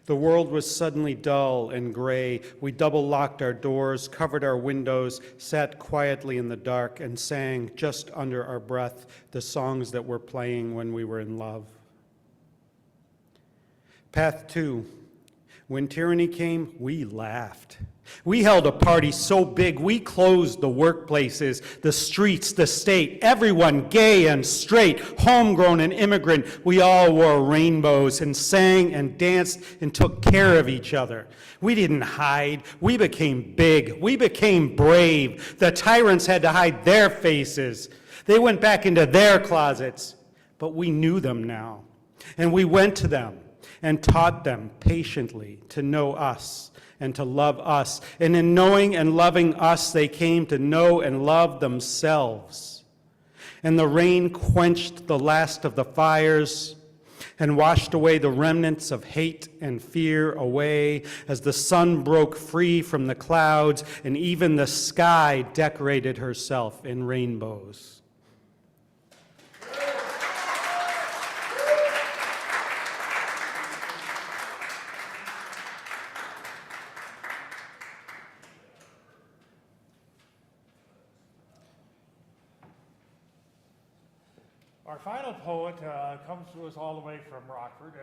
The world was suddenly dull and gray. We double-locked our doors, covered our windows, sat quietly in the dark, and sang, just under our breath, the songs that were playing when we were in love. Path 2. When tyranny came, we laughed. We held a party so big, we closed the workplaces, the streets, the state, everyone gay and straight, homegrown and immigrant. We all wore rainbows and sang and danced and took care of each other. We didn't hide. We became big. We became brave. The tyrants had to hide their faces. They went back into their closets. But we knew them now, and we went to them and taught them patiently to know us and to love us. And in knowing and loving us, they came to know and love themselves. And the rain quenched the last of the fires and washed away the remnants of hate and fear away as the sun broke free from the clouds and even the sky decorated herself in rainbows. Our final poet comes to us all the way from Rockford,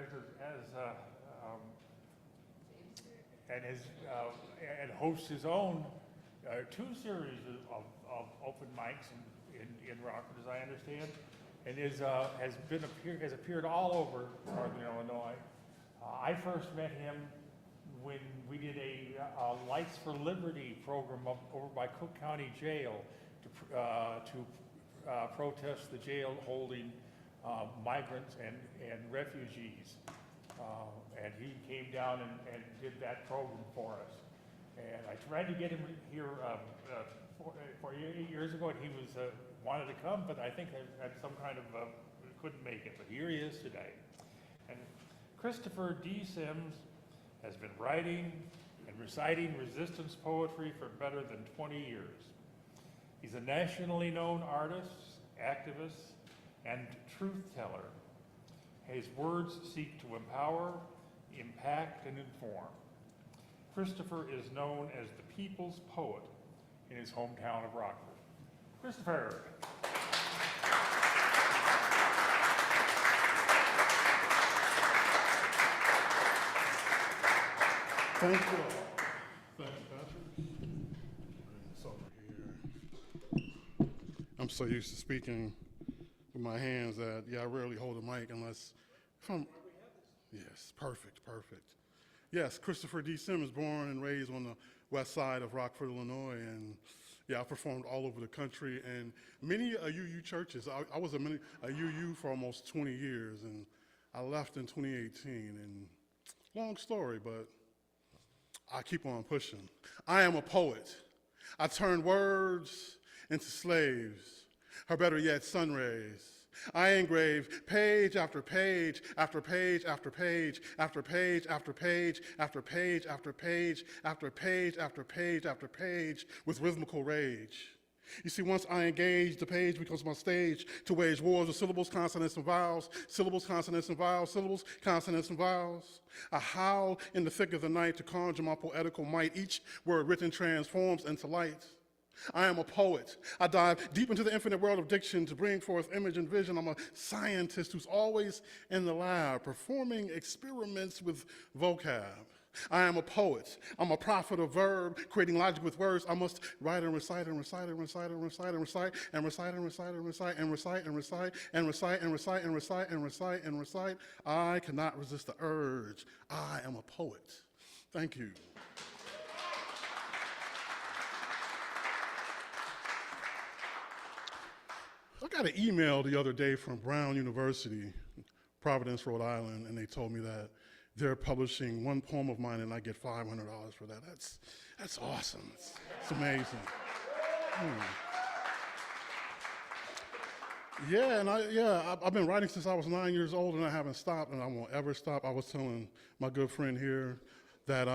and hosts his own two series of open mics in Rockford, as I understand, and has appeared all over Northern Illinois. I first met him when we did a Lights for Liberty program over by Cook County Jail to protest the jail holding migrants and refugees. And he came down and did that program for us. And I tried to get him here 8 years ago, and he wanted to come, but I think I had some kind of, couldn't make it, but here he is today. And Christopher D. Sims has been writing and reciting resistance poetry for better than 20 years. He's a nationally known artist, activist, and truth teller. His words seek to empower, impact, and inform. Christopher is known as the people's poet in his hometown of Rockford. Christopher. Thank you. Thank you, Patrick. Bring this over here. I'm so used to speaking with my hands that, I rarely hold a mic unless from. Yes, perfect. Yes, Christopher D. Sims, born and raised on the west side of Rockford, Illinois, and I performed all over the country and many UU churches. I was a UU for almost 20 years, and I left in 2018. And long story, but I keep on pushing. I am a poet. I turn words into slaves, or better yet, sun rays. I engrave page after page after page after page after page after page after page after page after page after page after page with rhythmical rage. You see, once I engage, the page becomes my stage to wage wars with syllables, consonants, and vowels, syllables, consonants, and vowels, syllables, consonants, and vowels. I howl in the thick of the night to conjure my poetical might. Each word written transforms into light. I am a poet. I dive deep into the infinite world of diction to bring forth image and vision. I'm a scientist who's always in the lab, performing experiments with vocab. I am a poet. I'm a prophet of verb, creating logic with words. I must write and recite and recite and recite and recite and recite and recite and recite and recite and recite and recite and recite and recite and recite and recite and recite. I cannot resist the urge. I am a poet. Thank you. I got an email the other day from Brown University, Providence, Rhode Island, and they told me that they're publishing one poem of mine and I get $500 for that. That's awesome. It's amazing. Yeah, and I've been writing since I was 9 years old and I haven't stopped and I won't ever stop. I was telling my good friend here that,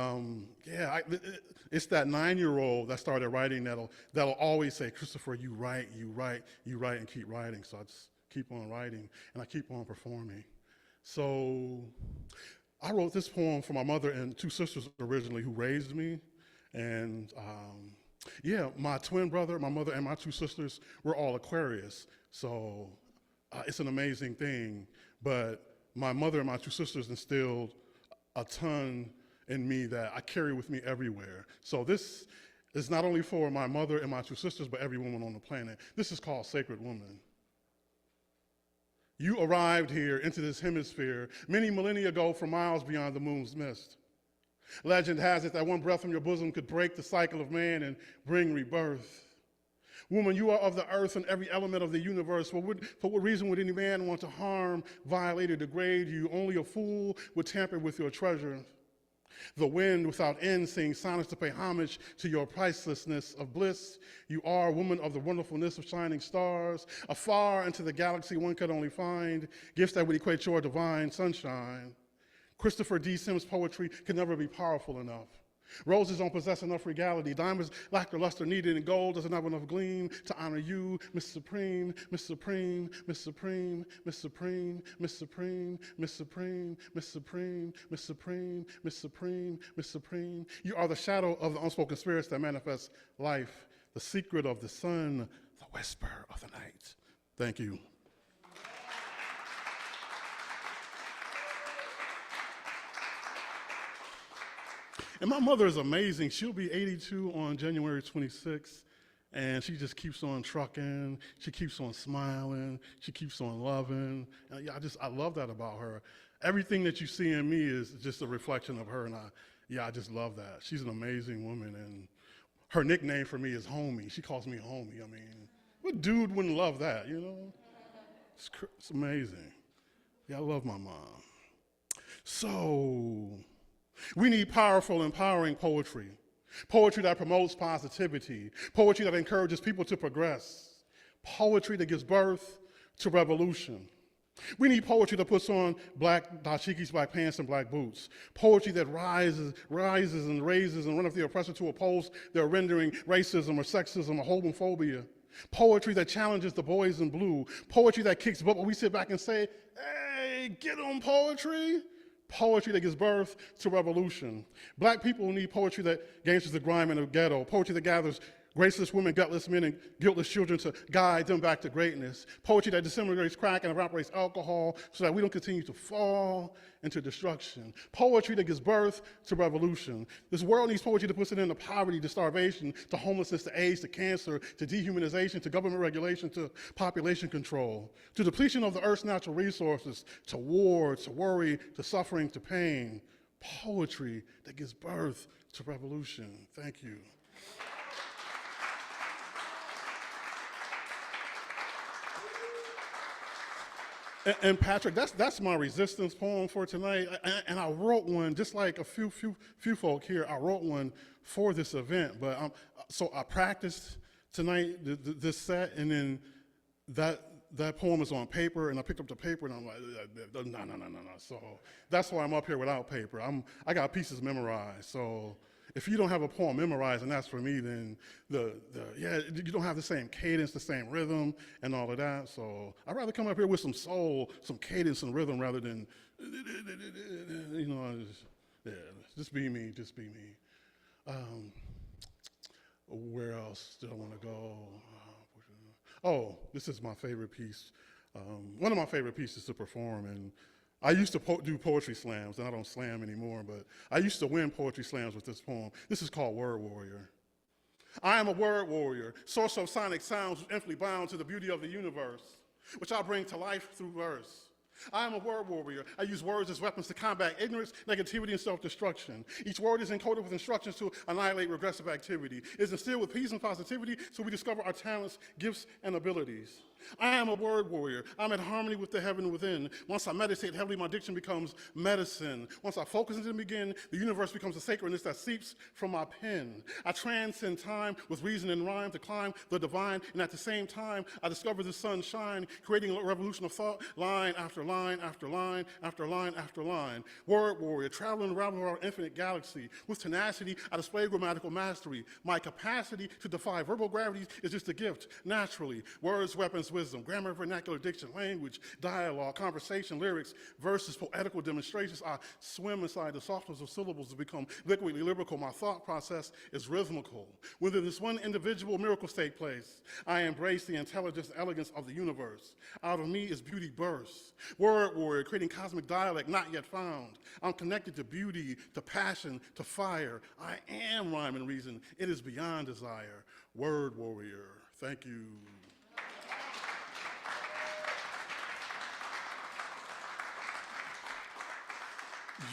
it's that 9-year-old that started writing that'll always say, Christopher, you write, and keep writing. So I just keep on writing and I keep on performing. So I wrote this poem for my mother and two sisters originally who raised me. And my twin brother, my mother, and my two sisters were all Aquarius. So it's an amazing thing. But my mother and my two sisters instilled a ton in me that I carry with me everywhere. So this is not only for my mother and my two sisters, but every woman on the planet. This is called Sacred Woman. You arrived here into this hemisphere many millennia ago from miles beyond the moon's mist. Legend has it that one breath from your bosom could break the cycle of man and bring rebirth. Woman, you are of the earth and every element of the universe. For what reason would any man want to harm, violate, or degrade you? Only a fool would tamper with your treasure. The wind without end sings silence to pay homage to your pricelessness of bliss. You are a woman of the wonderfulness of shining stars. Afar into the galaxy one could only find gifts that would equate your divine sunshine. Christopher D. Sims' poetry can never be powerful enough. Roses don't possess enough regality. Diamonds lack the luster needed, and gold doesn't have enough gleam to honor you, Miss Supreme, Miss Supreme, Miss Supreme, Miss Supreme, Miss Supreme, Miss Supreme, Miss Supreme, Miss Supreme, Miss Supreme, Miss Supreme. You are the shadow of the unspoken spirits that manifest life, the secret of the sun, the whisper of the night. Thank you. And my mother is amazing. She'll be 82 on January 26th, and she just keeps on trucking. She keeps on smiling. She keeps on loving. And I love that about her. Everything that you see in me is just a reflection of her, and I just love that. She's an amazing woman, and her nickname for me is Homie. She calls me Homie. I mean, what dude wouldn't love that, you know? It's amazing. Yeah, I love my mom. So, we need powerful, empowering poetry. Poetry that promotes positivity. Poetry that encourages people to progress. Poetry that gives birth to revolution. We need poetry that puts on black dashikis, black pants, and black boots. Poetry that rises and raises and runs up the oppressor to oppose their rendering racism or sexism or homophobia. Poetry that challenges the boys in blue. Poetry that kicks butt when we sit back and say, hey, get on poetry. Poetry that gives birth to revolution. Black people need poetry that gangsters the grime in the ghetto. Poetry that gathers graceless women, gutless men, and guiltless children to guide them back to greatness. Poetry that disseminates crack and evaporates alcohol so that we don't continue to fall into destruction. Poetry that gives birth to revolution. This world needs poetry to put an end to poverty, to starvation, to homelessness, to AIDS, to cancer, to dehumanization, to government regulation, to population control, to depletion of the earth's natural resources, to war, to worry, to suffering, to pain. Poetry that gives birth to revolution. Thank you. And Patrick, that's my resistance poem for tonight. And I wrote one, just like a few folk here, I wrote one for this event. But so I practiced tonight, this set, and then that poem is on paper, and I picked up the paper, and I'm like, no. So that's why I'm up here without paper. I got pieces memorized. So If you don't have a poem memorized, and that's for me, then you don't have the same cadence, the same rhythm, and all of that. So I'd rather come up here with some soul, some cadence and rhythm rather than, just be me, just be me. Where else do I want to go? Oh, this is my favorite piece. One of my favorite pieces to perform, and I used to do poetry slams, and I don't slam anymore, but I used to win poetry slams with this poem. This is called Word Warrior. I am a word warrior, source of sonic sounds infinitely bound to the beauty of the universe, which I bring to life through verse. I am a word warrior. I use words as weapons to combat ignorance, negativity, and self-destruction. Each word is encoded with instructions to annihilate regressive activity. It is instilled with peace and positivity so we discover our talents, gifts, and abilities. I am a word warrior. I'm in harmony with the heaven within. Once I meditate heavily, my diction becomes medicine. Once I focus and begin, the universe becomes a sacredness that seeps from my pen. I transcend time with reason and rhyme to climb the divine, and at the same time, I discover the sunshine, creating a revolution of thought, line after line after line after line after line. Word warrior, traveling around our infinite galaxy. With tenacity, I display grammatical mastery. My capacity to defy verbal gravities is just a gift, naturally. Words, weapons, wisdom, grammar, vernacular, diction, language, dialogue, conversation, lyrics, verses, poetical demonstrations. I swim inside the softness of syllables to become liquidly lyrical. My thought process is rhythmical. Within this one individual miracle state place, I embrace the intelligence and elegance of the universe. Out of me is beauty bursts. Word warrior, creating cosmic dialect not yet found. I'm connected to beauty, to passion, to fire. I am rhyme and reason. It is beyond desire. Word warrior. Thank you.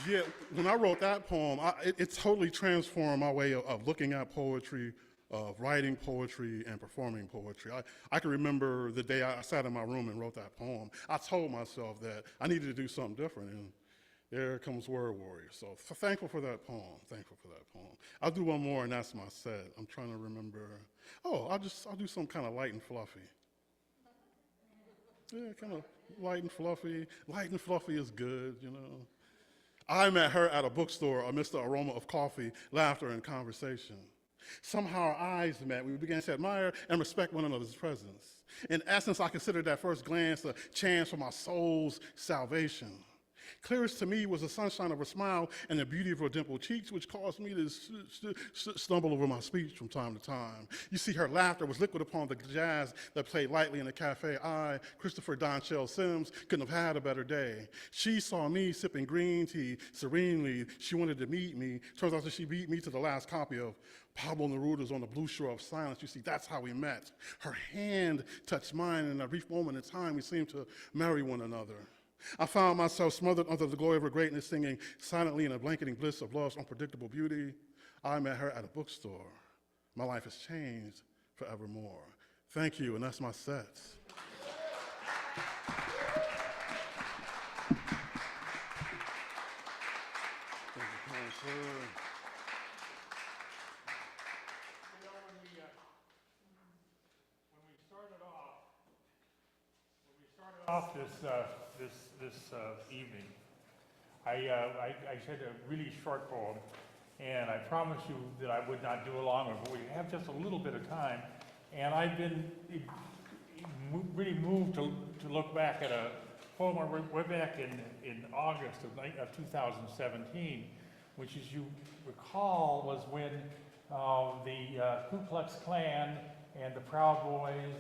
Yeah, when I wrote that poem, it totally transformed my way of looking at poetry, of writing poetry and performing poetry. I can remember the day I sat in my room and wrote that poem. I told myself that I needed to do something different, and there comes Word Warrior. So thankful for that poem, thankful for that poem. I'll do one more, and that's my set. I'm trying to remember. Oh, I'll do some kind of light and fluffy. Yeah, kind of light and fluffy. Light and fluffy is good, you know. I met her at a bookstore amidst the aroma of coffee, laughter, and conversation. Somehow our eyes met. We began to admire and respect one another's presence. In essence, I considered that first glance a chance for my soul's salvation. Clearest to me was the sunshine of her smile and the beauty of her dimpled cheeks, which caused me to stumble over my speech from time to time. You see, her laughter was liquid upon the jazz that played lightly in the cafe. I, Christopher Donchell Sims, couldn't have had a better day. She saw me sipping green tea serenely. She wanted to meet me. Turns out that she beat me to the last copy of Pablo Neruda's On the Blue Shore of Silence. You see, that's how we met. Her hand touched mine, and in a brief moment in time, we seemed to marry one another. I found myself smothered under the glory of her greatness, singing silently in a blanketing bliss of love's unpredictable beauty. I met her at a bookstore. My life has changed forevermore. Thank you, and that's my set. Thank you, Counselor. When we started off this evening, I said a really short poem, and I promised you that I would not do a long one, but we have just a little bit of time, and I've been really moved to look back at a poem I wrote back in August of 2017, which, as you recall, was when the Ku Klux Klan and the Proud Boys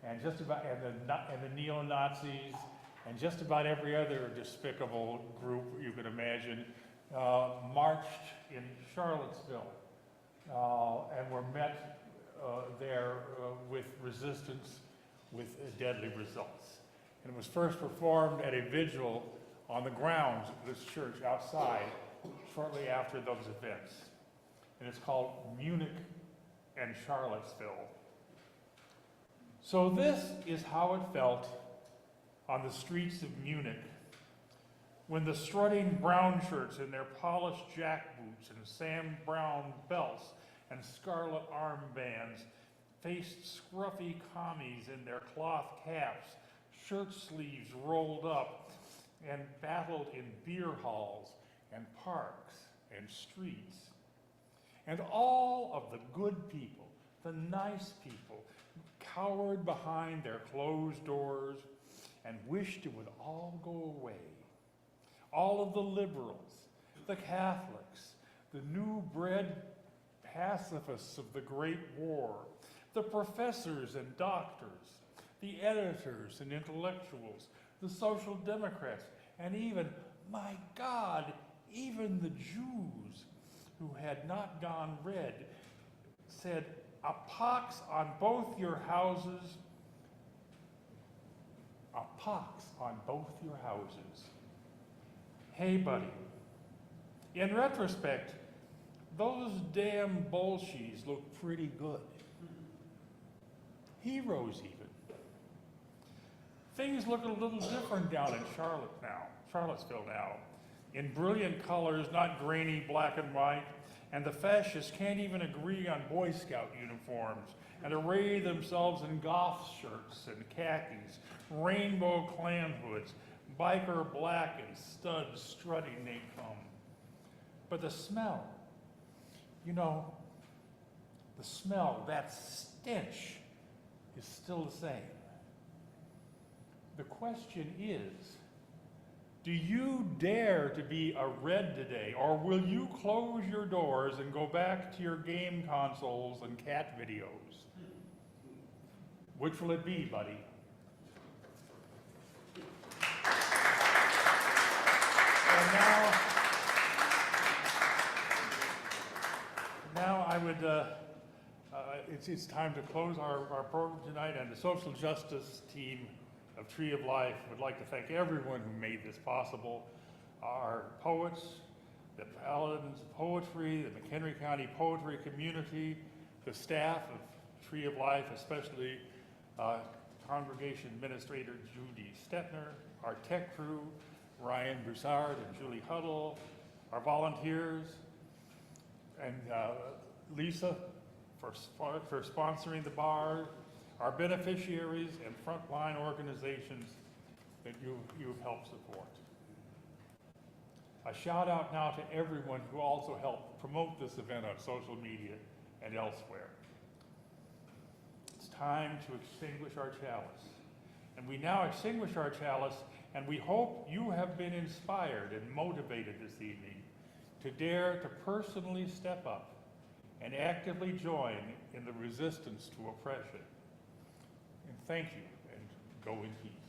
and the neo-Nazis and just about every other despicable group you could imagine marched in Charlottesville and were met there with resistance with deadly results. And it was first performed at a vigil on the grounds of this church outside shortly after those events. And it's called Munich and Charlottesville. So this is how it felt on the streets of Munich when the strutting brown shirts in their polished jackboots and Sam Brown belts and scarlet armbands faced scruffy commies in their cloth caps, shirt sleeves rolled up, and battled in beer halls and parks and streets. And all of the good people, the nice people, cowered behind their closed doors and wished it would all go away. All of the liberals, the Catholics, the new-bred pacifists of the Great War, the professors and doctors, the editors and intellectuals, the social democrats, and even, my God, even the Jews who had not gone red said, "A pox on both your houses, a pox on both your houses." Hey, buddy, in retrospect, those damn Bolsheviks look pretty good. Heroes even. Things look a little different down in Charlottesville now. In brilliant colors, not grainy black and white, and the fascists can't even agree on Boy Scout uniforms and array themselves in goth shirts and khakis, rainbow Klan hoods, biker black and studs strutting they come. But the smell, you know, the smell, that stench is still the same. The question is, do you dare to be a red today, or will you close your doors and go back to your game consoles and cat videos? Which will it be, buddy? And now I would, it's time to close our program tonight, and the social justice team of Tree of Life would like to thank everyone who made this possible. Our poets, the Paladins of Poetry, the McHenry County Poetry Community, the staff of Tree of Life, especially Congregation Administrator Judy Stetner, our tech crew, Ryan Broussard and Julie Huddle, our volunteers, and Lisa for sponsoring the bar, our beneficiaries and frontline organizations that you've helped support. A shout out now to everyone who also helped promote this event on social media and elsewhere. It's time to extinguish our chalice. And we now extinguish our chalice, and we hope you have been inspired and motivated this evening to dare to personally step up and actively join in the resistance to oppression. And thank you, and go in peace.